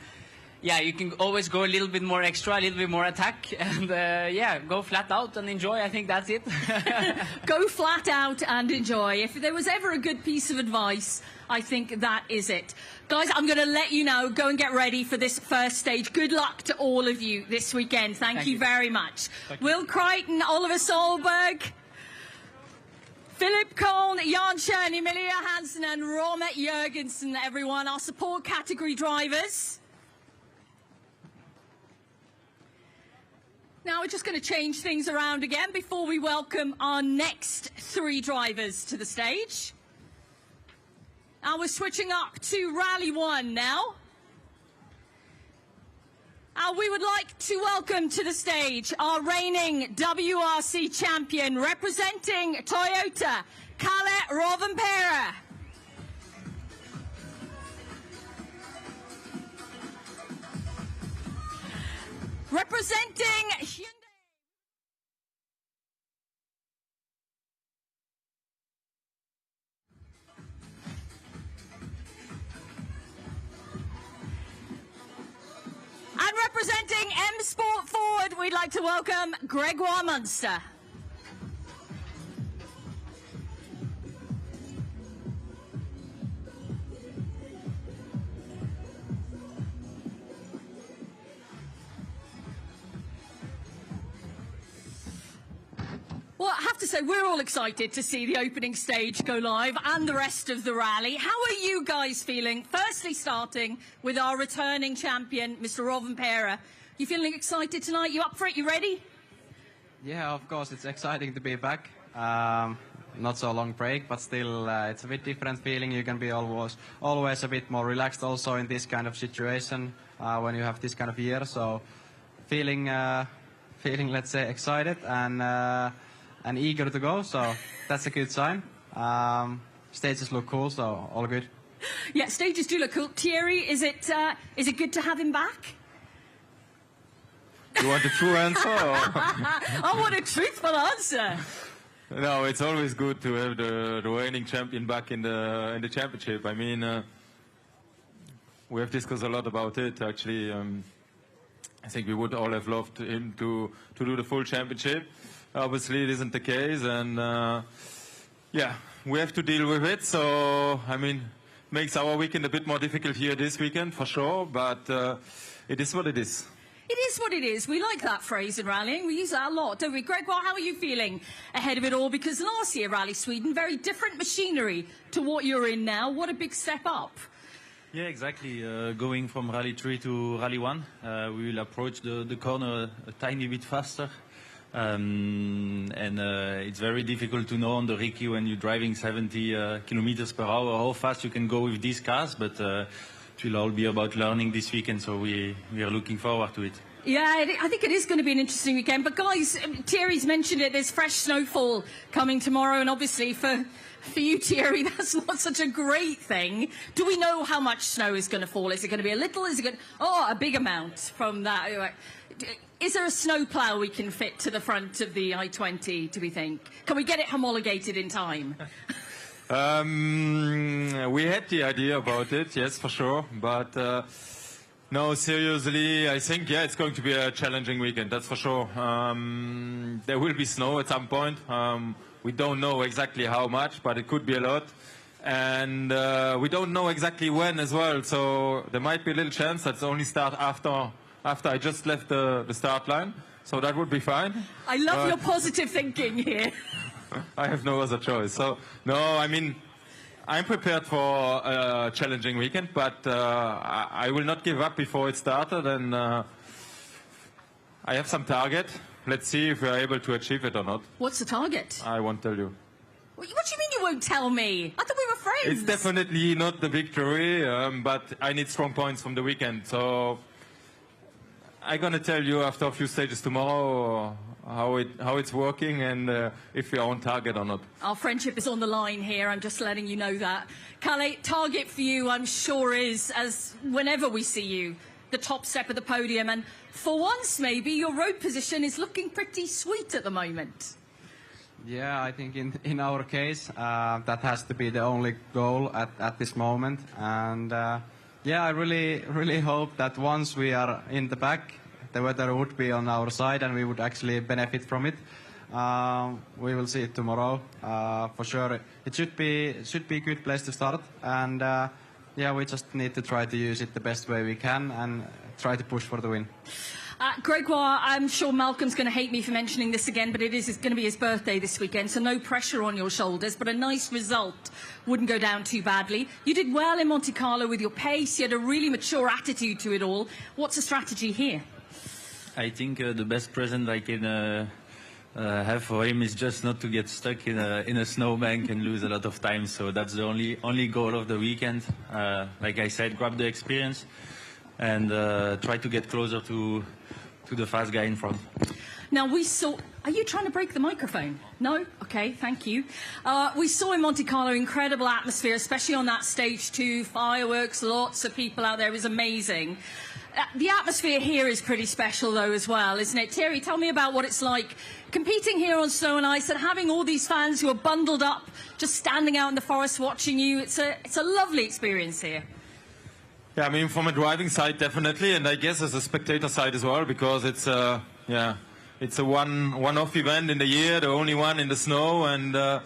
yeah, you can always go a little bit more extra, a little bit more attack, and yeah, go flat out and enjoy. I think that's it. Go flat out and enjoy. If there was ever a good piece of advice, I think that is it. Guys, I'm going to let you know, go and get ready for this first stage. Good luck to all of you this weekend. Thank you very much. Will Crichton, Oliver Solberg, Philip Kohn, Jan Schoen, Emilia Hansen and Romet Jurgensen, everyone, our support category drivers. Now we're just going to change things around again before we welcome our next 3 drivers to the stage. And we're switching up to Rally 1 now. We would like to welcome to the stage our reigning WRC champion representing Toyota, Kalle Rovanperä. Representing Hyundai. And representing M Sport Ford, we'd like to welcome Gregoire Munster. Well, I have to say, we're all excited to see the opening stage go live and the rest of the rally. How are you guys feeling? Firstly, starting with our returning champion, Mr. Rovanperä. You feeling excited tonight? You up for it? You ready? Yeah, of course, it's exciting to be back. Not so long break, but still it's a bit different feeling. You can be always a bit more relaxed also in this kind of situation when you have this kind of year. So feeling, let's say, excited and eager to go, so that's a good sign. Stages look cool, so all good. Yeah, stages do look cool. Thierry, is it good to have him back? You want a true answer? Or? I want a truthful answer. No, it's always good to have the reigning champion back in the championship. I mean, we have discussed a lot about it, actually. I think we would all have loved him to do the full championship. Obviously, it isn't the case, and yeah, we have to deal with it. So, I mean, makes our weekend a bit more difficult here this weekend, for sure, but it is what it is. It is what it is. We like that phrase in rallying. We use that a lot, don't we? Gregoire, how are you feeling ahead of it all? Because last year, Rally Sweden, very different machinery to what you're in now. What a big step up. Yeah, exactly. Going from Rally 3 to Rally 1, we will approach the corner a tiny bit faster. It's very difficult to know on the Ricky when you're driving 70 kilometers per hour how fast you can go with these cars, but it will all be about learning this weekend, so we are looking forward to it. Yeah, I think it is going to be an interesting weekend. But guys, Thierry's mentioned it, there's fresh snowfall coming tomorrow, and obviously for you, Thierry, that's not such a great thing. Do we know how much snow is going to fall? Is it going to be a little? Is it going to... Oh, a big amount from that. Is there a snow plough we can fit to the front of the I-20, do we think? Can we get it homologated in time? We had the idea about it, yes, for sure. But no, seriously, I think, yeah, it's going to be a challenging weekend, that's for sure. There will be snow at some point. We don't know exactly how much, but it could be a lot. And we don't know exactly when as well. So there might be a little chance that it's only start after I just left the start line. So that would be fine. I love your positive thinking here. I have no other choice. So, no, I mean, I'm prepared for a challenging weekend, but I will not give up before it started, and I have some target. Let's see if we are able to achieve it or not. What's the target? I won't tell you. What do you mean you won't tell me? I thought we were friends. It's definitely not the victory, but I need strong points from the weekend. So I'm going to tell you after a few stages tomorrow how it's working and if we are on target or not. Our friendship is on the line here. I'm just letting you know that. Kalle, target for you, I'm sure, is, as whenever we see you, the top step of the podium. And for once, maybe, your road position is looking pretty sweet at the moment. Yeah, I think in our case, that has to be the only goal at this moment. And Yeah, I really hope that once we are in the back, the weather would be on our side and we would actually benefit from it. We will see it tomorrow. For sure, it should be a good place to start. And yeah, we just need to try to use it the best way we can and try to push for the win. Gregoire, I'm sure Malcolm's going to hate me for mentioning this again, but it's going to be his birthday this weekend, so no pressure on your shoulders, but a nice result wouldn't go down too badly. You did well in Monte Carlo with your pace. You had a really mature attitude to it all. What's the strategy here? I think the best present I can have for him is just not to get stuck in a snowbank and lose a lot of time. So that's the only goal of the weekend. Like I said, grab the experience and try to get closer to the fast guy in front. Now, we saw... Are you trying to break the microphone? No? OK, thank you. We saw in Monte Carlo incredible atmosphere, especially on that stage 2, fireworks, lots of people out there. It was amazing. The atmosphere here is pretty special, though, as well, isn't it? Thierry, tell me about what it's like competing here on snow and ice and having all these fans who are bundled up, just standing out in the forest watching you. It's a lovely experience here. Yeah, I mean, from a driving side, definitely, and I guess as a spectator side as well, because it's a one-off event in the year, the only one in the snow, and I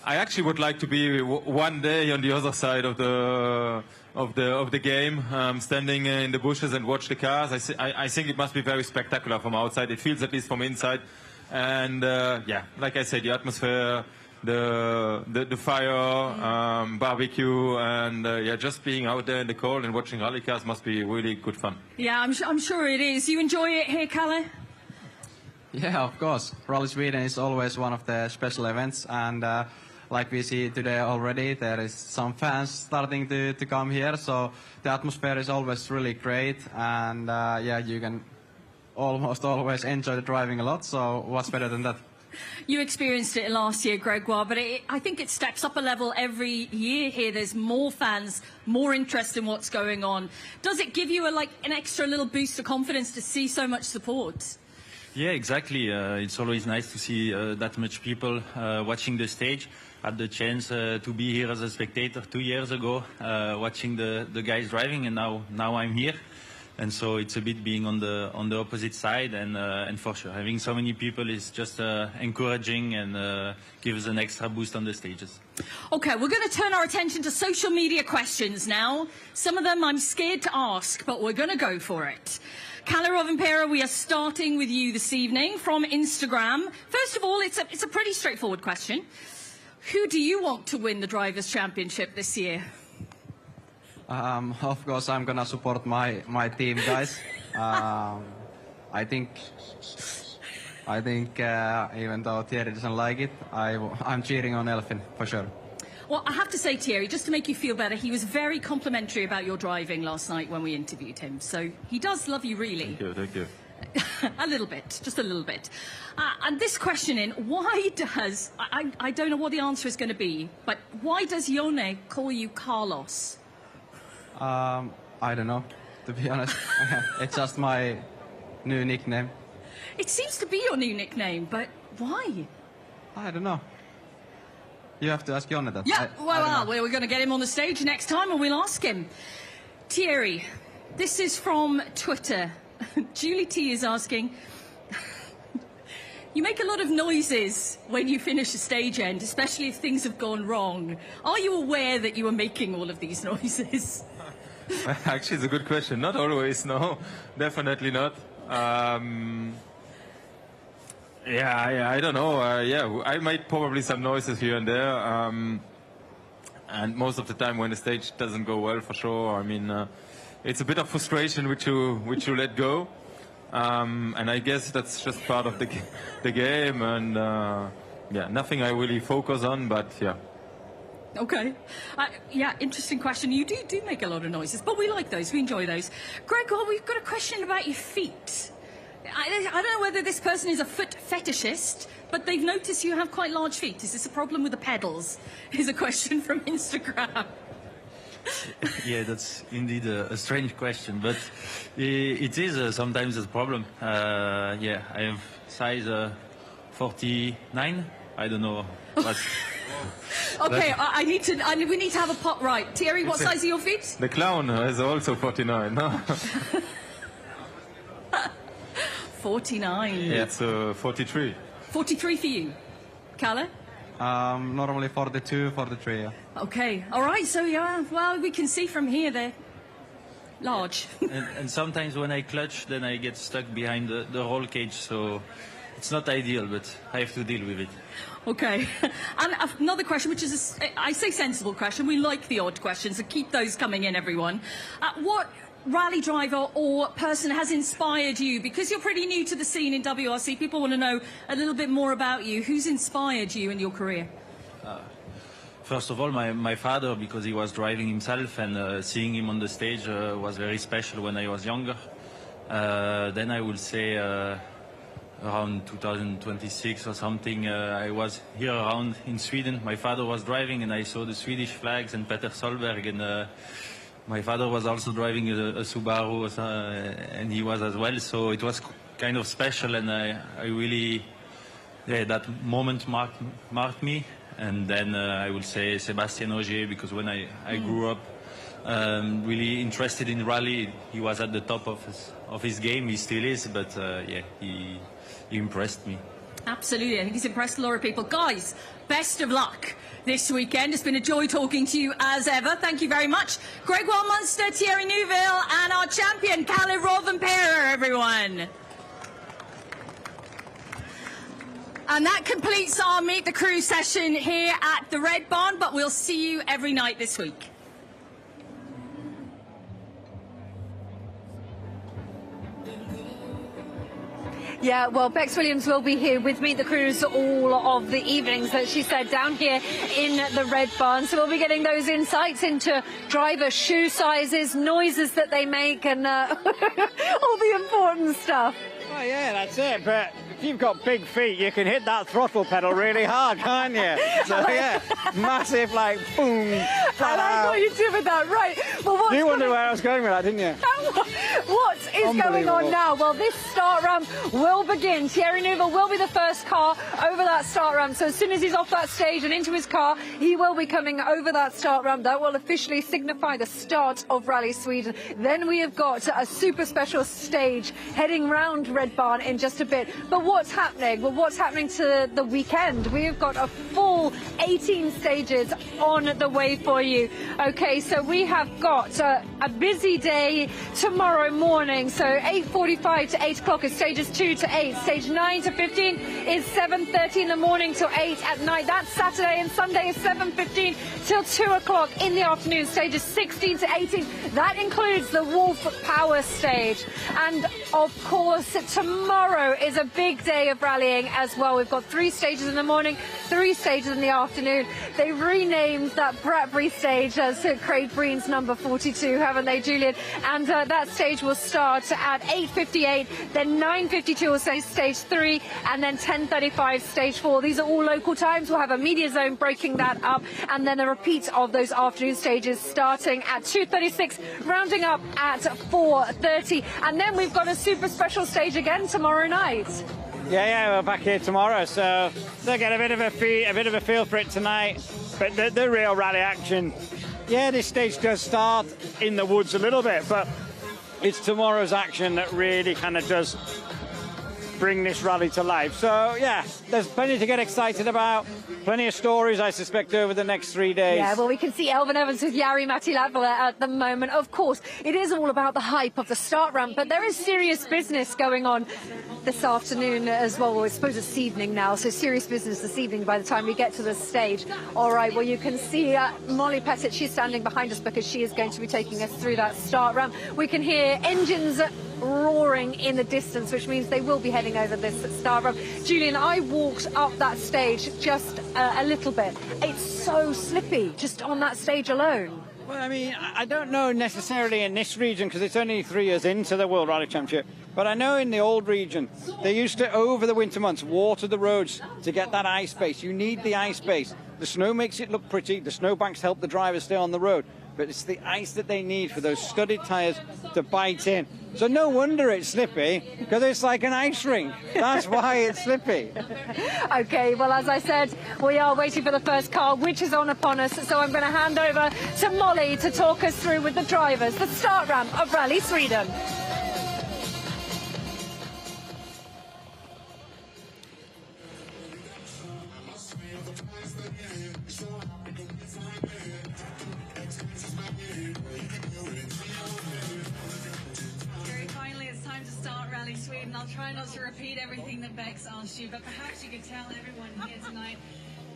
actually would like to be one day on the other side of the game, standing in the bushes and watch the cars. I think it must be very spectacular from outside. It feels at least from inside, and yeah, like I said, the atmosphere. The fire, barbecue, and yeah, just being out there in the cold and watching rally cars must be really good fun. Yeah, I'm sure it is. You enjoy it here, Kalle? Yeah, of course. Rally Sweden is always one of the special events, and like we see today already, there is some fans starting to come here, so the atmosphere is always really great, and yeah, you can almost always enjoy the driving a lot, so what's better than that? You experienced it last year, Gregoire, but I think it steps up a level every year here. There's more fans, more interest in what's going on. Does it give you an extra little boost of confidence to see so much support? Yeah, exactly. It's always nice to see that much people watching the stage. I had the chance to be here as a spectator 2 years ago, watching the guys driving, and now I'm here. And so it's a bit being on the opposite side, and for sure having so many people is just encouraging and gives an extra boost on the stages. Okay, we're going to turn our attention to social media questions now. Some of them I'm scared to ask, but we're going to go for it. Kalle Rovanperä, we are starting with you this evening from Instagram. First of all, it's a pretty straightforward question. Who do you want to win the Drivers' Championship this year? Of course, I'm gonna support my team, guys. I think even though Thierry doesn't like it, I'm cheering on Elfyn for sure. Well, I have to say, Thierry, just to make you feel better, he was very complimentary about your driving last night when we interviewed him. So he does love you, really. Thank you. A little bit, just a little bit. And this question why does, I don't know what the answer is going to be, but why does Yone call you Carlos? I don't know, to be honest. It's just my new nickname. It seems to be your new nickname, but why? I don't know. You have to ask Jonne that. Yeah, we're going to get him on the stage next time and we'll ask him. Thierry, this is from Twitter. Julie T is asking, you make a lot of noises when you finish a stage end, especially if things have gone wrong. Are you aware that you are making all of these noises? Actually, it's a good question. Not always, no. Definitely not. Yeah, I don't know. Yeah, I make probably some noises here and there. And most of the time when the stage doesn't go well, for sure. I mean, it's a bit of frustration which you let go. And I guess that's just part of the game. And yeah, nothing I really focus on, but yeah. Okay. Yeah, interesting question. You do make a lot of noises, but we like those. We enjoy those. Gregoire, we've got a question about your feet. I don't know whether this person is a foot fetishist, but they've noticed you have quite large feet. Is this a problem with the pedals? Is a question from Instagram. Yeah, that's indeed a strange question, but it is sometimes a problem. Yeah, I have size 49, I don't know what. Okay, we need to have a pot right. Thierry, what size are your feet? The clown is also 49, no? 49. Yeah, it's 43. 43 for you. Kalle? Normally 42, 43. Yeah. Okay, all right, so yeah, well, we can see from here they're large. and sometimes when I clutch, then I get stuck behind the roll cage, so it's not ideal, but I have to deal with it. Okay, and another question, which is, I say sensible question, we like the odd questions, so keep those coming in, everyone. What rally driver or person has inspired you? Because you're pretty new to the scene in WRC, people want to know a little bit more about you. Who's inspired you in your career? First of all, my father, because he was driving himself, and seeing him on the stage was very special when I was younger. Then I would say around 2026 or something, I was here around in Sweden. My father was driving and I saw the Swedish flags and Peter Solberg, and my father was also driving a Subaru, and he was as well, so it was kind of special, and I really, that moment marked me. And then I would say Sébastien Ogier, because when I grew up really interested in rally, he was at the top of his game. He still is, but he impressed me. Absolutely, I think he's impressed a lot of people. Guys, best of luck this weekend. It's been a joy talking to you as ever. Thank you very much. Gregoire Munster, Thierry Neuville, and our champion, Kalle Rovanperä, everyone. And that completes our Meet the Crew session here at the Red Barn, but we'll see you every night this week. Yeah, well, Bex Williams will be here with Meet the Crews all of the evenings, as she said, down here in the Red Barn. So we'll be getting those insights into driver shoe sizes, noises that they make, and all the important stuff. Oh, yeah, that's it. But if you've got big feet, you can hit that throttle pedal really hard, can't you? So, yeah, massive, like, boom, flat out. What you did with that, right. Well, what's you wondered where I was going with that, didn't you? What is going on now? Well, this start ramp will begin. Thierry Neuville will be the first car over that start ramp. So as soon as he's off that stage and into his car, he will be coming over that start ramp. That will officially signify the start of Rally Sweden. Then we have got a super special stage heading round Red Barn in just a bit. But what's happening? Well, what's happening to the weekend? We have got a full 18 stages on the way for you. Okay, so we have got a busy day tomorrow morning. So 8:45 to 8 o'clock is stages 2 to 8. Stage 9 to 15 is 7:30 in the morning till 8 at night. That's Saturday, and Sunday is 7:15 till 2 o'clock in the afternoon. Stages 16 to 18. That includes the Wolf Power stage. And of course, tomorrow is a big day of rallying as well. We've got 3 stages in the morning, 3 stages in the afternoon. They've renamed that Bradbury stage as Craig Breen's number 42, haven't they, Julian? And that stage will start at 8:58, then 9:52 will say stage 3, and then 10:35 stage 4. These are all local times. We'll have a media zone breaking that up, and then a repeat of those afternoon stages starting at 2:36, rounding up at 4:30. And then we've got a super special stage again tomorrow night. Yeah, we're back here tomorrow, so they'll get a bit of a feel for it tonight. But the real rally action, yeah, this stage does start in the woods a little bit, but it's tomorrow's action that really kind of does bring this rally to life. So, yeah, there's plenty to get excited about. Plenty of stories, I suspect, over the next 3 days. Yeah, well, we can see Elvin Evans with Jari Matti-Latvala at the moment. Of course, it is all about the hype of the start ramp, but there is serious business going on this afternoon as well. Well, I suppose it's evening now, so serious business this evening by the time we get to the stage. All right, well, you can see Molly Pettit, she's standing behind us because she is going to be taking us through that start ramp. We can hear engines roaring in the distance, which means they will be heading over this start ramp. Julian, I walked up that stage just a little bit. It's so slippy just on that stage alone. Well, I mean, I don't know necessarily in this region because it's only 3 years into the World Rally Championship, but I know in the old region they used to, over the winter months, water the roads to get that ice base. You need the ice base. The snow makes it look pretty. The snowbanks help the drivers stay on the road. but it's the ice that they need for those studded tyres to bite in. So no wonder it's slippy, because it's like an ice rink. That's why it's slippy. Okay, well, as I said, we are waiting for the first car, which is on upon us. So I'm going to hand over to Molly to talk us through with the drivers the start ramp of Rally Sweden. I'll try not to repeat everything that Bex asked you, but perhaps you could tell everyone here tonight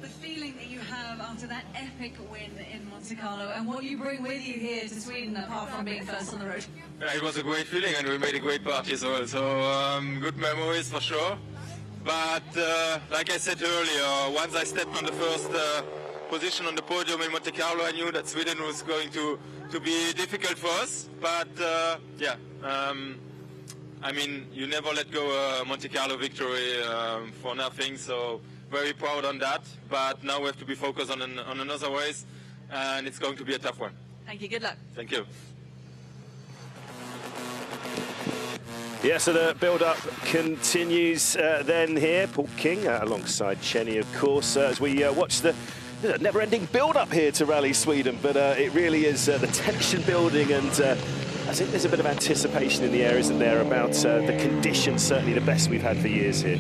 the feeling that you have after that epic win in Monte Carlo and what you bring with you here to Sweden apart from being first on the road. Yeah, it was a great feeling and we made a great party as well, so good memories for sure. But like I said earlier, once I stepped on the first position on the podium in Monte Carlo, I knew that Sweden was going to be difficult for us, but yeah. I mean, you never let go a Monte Carlo victory for nothing, so very proud on that. But now we have to be focused on another race, and it's going to be a tough one. Thank you, good luck. Thank you. Yeah, so the build-up continues then here. Paul King alongside Chenny, of course, as we watch the never-ending build-up here to Rally Sweden. But it really is the tension building, and I think there's a bit of anticipation in the air, isn't there, about the conditions, certainly the best we've had for years here.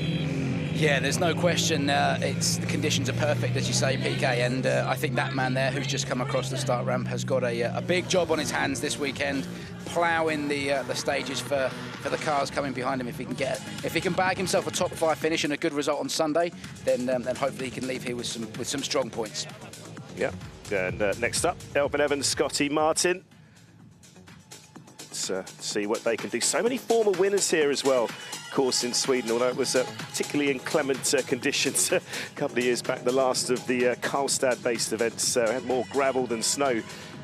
Yeah, there's no question. The conditions are perfect, as you say, PK, and I think that man there who's just come across the start ramp has got a big job on his hands this weekend, ploughing the stages for the cars coming behind him. If he can bag himself a top 5 finish and a good result on Sunday, then hopefully he can leave here with some strong points. Yeah, and next up, Elvin Evans, Scotty Martin. See what they can do. So many former winners here as well, of course, in Sweden, although it was particularly inclement conditions a couple of years back. The last of the Karlstad-based events had more gravel than snow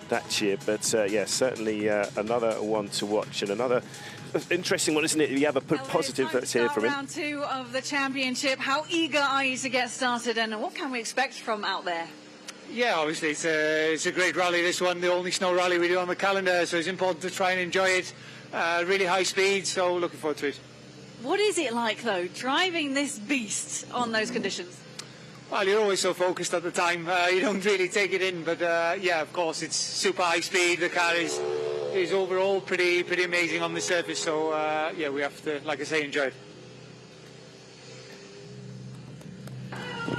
that year. But yeah, certainly another one to watch, and another interesting one, isn't it? You have a positive that's here from him. Round 2 of the championship. How eager are you to get started, and what can we expect from out there? Yeah, obviously it's a great rally, this one, the only snow rally we do on the calendar, so it's important to try and enjoy it. Really high speed, so looking forward to it. What is it like, though, driving this beast on those conditions? Well, you're always so focused at the time, you don't really take it in, but yeah, of course, it's super high speed. The car is overall pretty amazing on the surface, so yeah, we have to, like I say, enjoy it.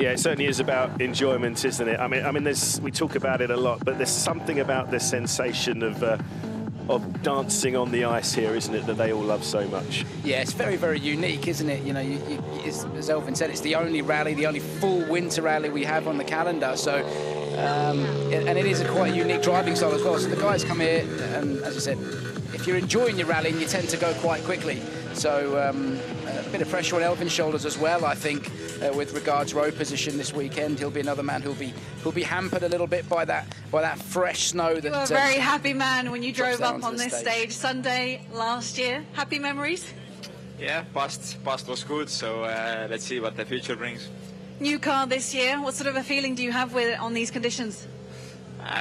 Yeah, it certainly is about enjoyment, isn't it? I mean, we talk about it a lot, but there's something about this sensation of dancing on the ice here, isn't it, that they all love so much? Yeah, it's very, very unique, isn't it? You know, as Elvin said, it's the only rally, the only full winter rally we have on the calendar. So, and it is a quite unique driving style as well. So the guys come here, and as I said, if you're enjoying your rallying, you tend to go quite quickly. So a bit of pressure on Elvin's shoulders as well, I think, with regards road position this weekend. He'll be another man who'll be hampered a little bit by that fresh snow. That You were a very happy man when you drove up on this stage Sunday last year. Happy memories? Yeah, past was good, so let's see what the future brings. New car this year. What sort of a feeling do you have with it on these conditions?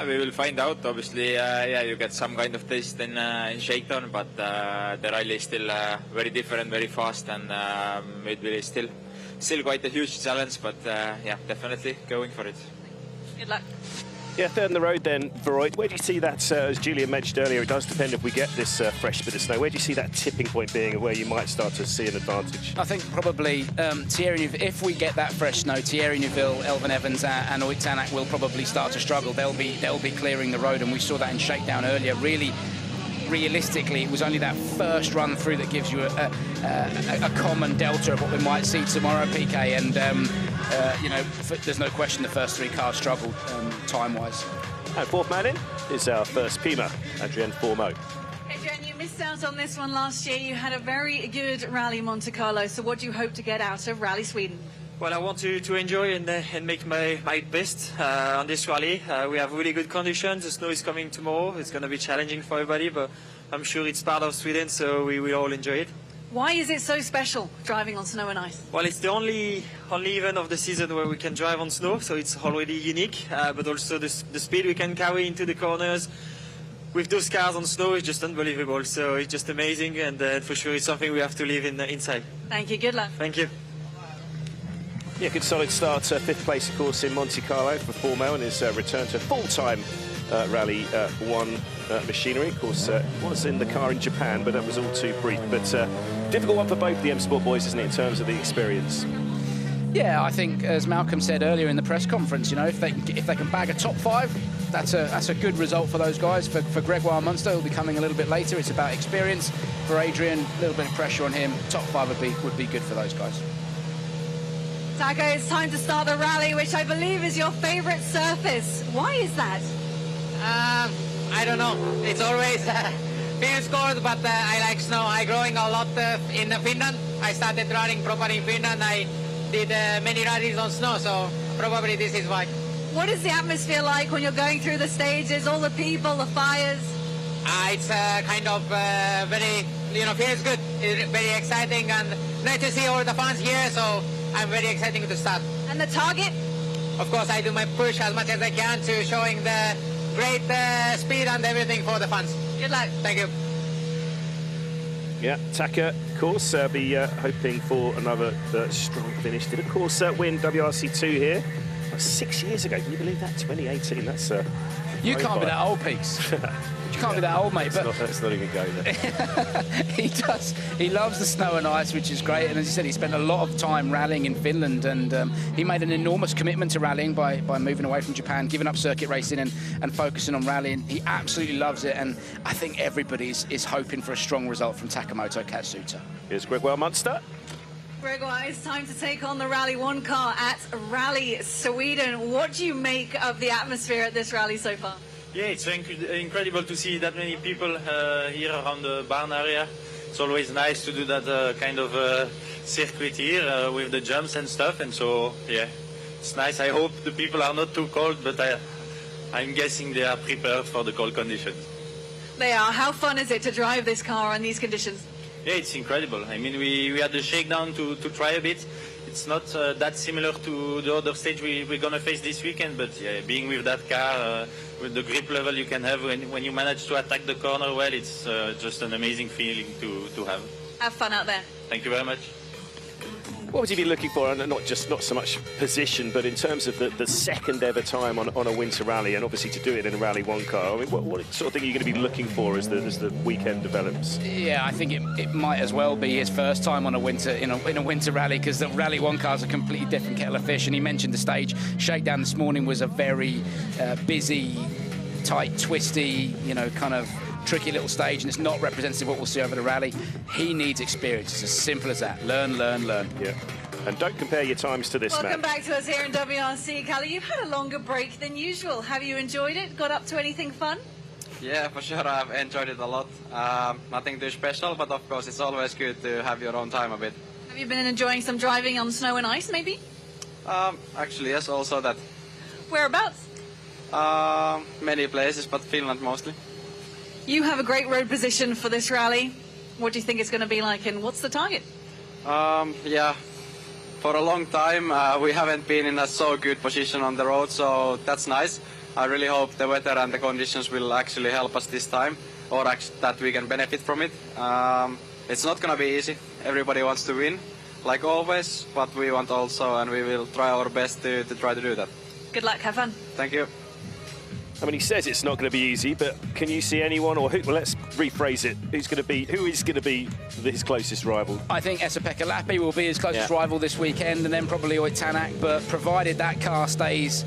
We will find out, obviously. Yeah, you get some kind of taste in shakedown, but the rally is still very different, very fast, and it will still quite a huge challenge, but yeah, definitely going for it. Good luck. Yeah, third on the road then, Veroid. Where do you see that, as Julian mentioned earlier, it does depend if we get this fresh bit of snow. Where do you see that tipping point being, where you might start to see an advantage? I think probably Thierry, if we get that fresh snow, Thierry Neuville, Elvin Evans and Oyt Tanak will probably start to struggle. They'll be clearing the road, and we saw that in shakedown earlier. Really, realistically, it was only that first run through that gives you a common delta of what we might see tomorrow, PK, and you know, there's no question the first 3 cars struggled time-wise. And fourth man in is our first Pima, Adrien Formeau. Adrien, you missed out on this one last year. You had a very good rally Monte Carlo, so what do you hope to get out of Rally Sweden? Well, I want to enjoy and make my best on this rally. We have really good conditions. The snow is coming tomorrow. It's going to be challenging for everybody, but I'm sure it's part of Sweden, so we will all enjoy it. Why is it so special driving on snow and ice? Well, it's the only event of the season where we can drive on snow, so it's already unique. But also the speed we can carry into the corners with those cars on snow is just unbelievable. So it's just amazing, and for sure it's something we have to live inside. Thank you. Good luck. Thank you. Yeah, good solid start. 5th place, of course, in Monte Carlo for Formo, and his return to full-time Rally 1 machinery. Of course, was in the car in Japan, but that was all too brief. But difficult one for both the M Sport boys, isn't it, in terms of the experience? Yeah, I think, as Malcolm said earlier in the press conference, you know, if they can bag a top 5, that's a good result for those guys. For Gregoire Munster, who'll be coming a little bit later, it's about experience. For Adrian, a little bit of pressure on him. Top 5 would be good for those guys. Taco, it's time to start the rally, which I believe is your favourite surface. Why is that? I don't know. It's always feels cold, but I like snow. I growing a lot in Finland. I started running properly in Finland. I did many rallies on snow, so probably this is why. What is the atmosphere like when you're going through the stages, all the people, the fires? It's kind of very, feels good. It's very exciting, and nice to see all the fans here, so I'm very excited to start. And the target? Of course, I do my push as much as I can to showing the great speed and everything for the fans. Good luck. Thank you. Yeah, Taka, of course, be hoping for another strong finish. Did, of course, win WRC2 here 6 years ago. Can you believe that? 2018. That's you can't be that old, Peaks. You can't be that old, mate. But that's not even going there. He does. He loves the snow and ice, which is great. And as you said, he spent a lot of time rallying in Finland, and he made an enormous commitment to rallying by moving away from Japan, giving up circuit racing and focusing on rallying. He absolutely loves it, and I think everybody is hoping for a strong result from Takamoto Katsuta. Here's Gregoire Munster. Gregoire, it's time to take on the Rally 1 car at Rally Sweden. What do you make of the atmosphere at this rally so far? Yeah, it's incredible to see that many people here around the barn area. It's always nice to do that kind of circuit here with the jumps and stuff. And so, yeah, it's nice. I hope the people are not too cold, but I'm guessing they are prepared for the cold conditions. They are. How fun is it to drive this car in these conditions? Yeah, it's incredible. I mean, we had the shakedown to try a bit. It's not that similar to the other stage we're going to face this weekend, but yeah, being with that car, with the grip level you can have when you manage to attack the corner well, it's just an amazing feeling to have. Have fun out there. Thank you very much. What would you be looking for, and not so much position, but in terms of the second ever time on a winter rally, and obviously to do it in a Rally 1 car? I mean, what sort of thing are you going to be looking for as the weekend develops? Yeah, I think it might as well be his first time on a winter in a winter rally, because the Rally 1 car's a completely different kettle of fish. And he mentioned the stage shakedown this morning was a very busy, tight, twisty, kind of tricky little stage, and it's not representative of what we'll see over the rally. He needs experience. It's as simple as that. Learn, learn, learn. Yeah. And don't compare your times to this, Welcome back to us here in WRC. Callie, you've had a longer break than usual. Have you enjoyed it? Got up to anything fun? Yeah, for sure. I've enjoyed it a lot. Nothing too special, but of course it's always good to have your own time a bit. Have you been enjoying some driving on snow and ice, maybe? Actually, yes, also that. Whereabouts? Many places, but Finland mostly. You have a great road position for this rally. What do you think it's going to be like, and what's the target? Yeah, for a long time we haven't been in a so good position on the road, so that's nice. I really hope the weather and the conditions will actually help us this time, or that we can benefit from it. It's not going to be easy. Everybody wants to win, like always, but we want also, and we will try our best to try to do that. Good luck, have fun. Thank you. I mean, he says it's not going to be easy, but can you see anyone, or well, let's rephrase it, who is going to be his closest rival? I think Esa-Pekka Lappi will be his closest rival this weekend, and then probably Oit Tanak, but provided that car stays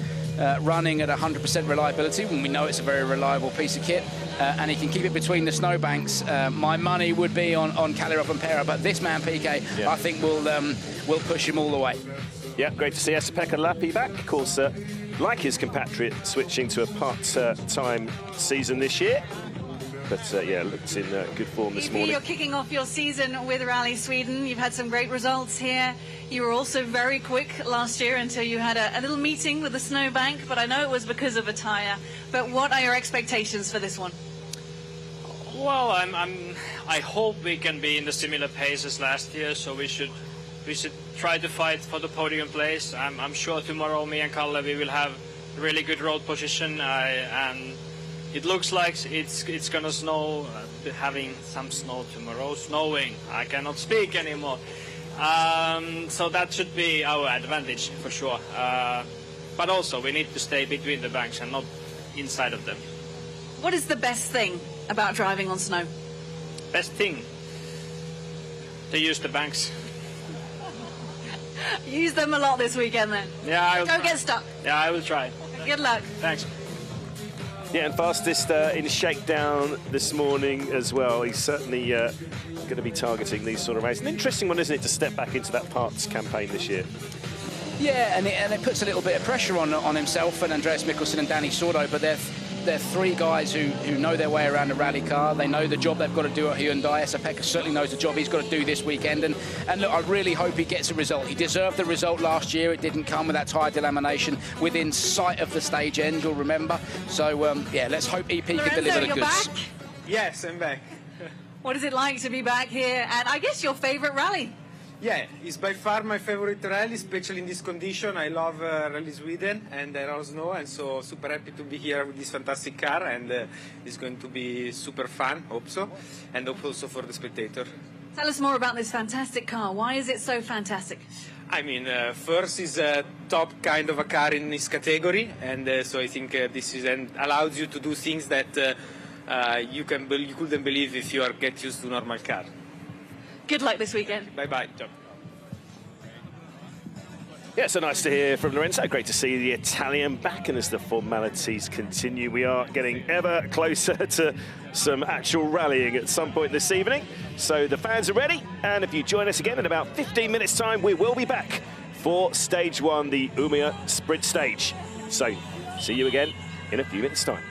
running at 100% reliability, when we know it's a very reliable piece of kit, and he can keep it between the snowbanks, my money would be on Kalle Rovanperä, but this man, PK, I think will push him all the way. Yeah, great to see Esa-Pekka Lappi back. Of course, like his compatriot, switching to a part-time season this year. But yeah, looks in good form this morning. You're kicking off your season with Rally Sweden. You've had some great results here. You were also very quick last year until you had a little meeting with the snowbank, but I know it was because of a tyre. But what are your expectations for this one? Well, I hope we can be in the similar pace as last year. So we should try to fight for the podium place. I'm sure tomorrow me and Kalle we will have really good road position. And it looks like it's gonna snow. Having some snow tomorrow, snowing. I cannot speak anymore. So that should be our advantage for sure. But also we need to stay between the banks and not inside of them. What is the best thing about driving on snow? Best thing? To use the banks. Use them a lot this weekend then. Yeah, Don't get stuck. Yeah, I will try. Good luck. Thanks. Yeah, and fastest in shakedown this morning as well. He's certainly going to be targeting these sort of races. An interesting one, isn't it, to step back into that parts campaign this year? Yeah, and it puts a little bit of pressure on himself and Andreas Mikkelsen and Danny Sordo, but they're three guys who know their way around a rally car. They know the job they've got to do at Hyundai. Esa-Pekka certainly knows the job he's got to do this weekend. And look, I really hope he gets a result. He deserved the result last year. It didn't come with that tyre delamination within sight of the stage end, you'll remember. So, yeah, let's hope EP Lorenzo, can deliver the you're goods. back? Yes, I'm back. What is it like to be back here? And I guess your favourite rally? Yeah, it's by far my favorite rally, especially in this condition. I love Rally Sweden and Rally Snow, and so super happy to be here with this fantastic car, and it's going to be super fun, hope so, and hope also for the spectator. Tell us more about this fantastic car. Why is it so fantastic? I mean, first is a top kind of a car in this category, and so I think this is and allows you to do things that you couldn't believe if you get used to normal car. Good luck this weekend. Bye-bye. Yeah, so nice to hear from Lorenzo. Great to see the Italian back, and as the formalities continue, we are getting ever closer to some actual rallying at some point this evening. So the fans are ready, and if you join us again in about 15 minutes' time, we will be back for Stage 1, the Umeå Sprint Stage. So see you again in a few minutes' time.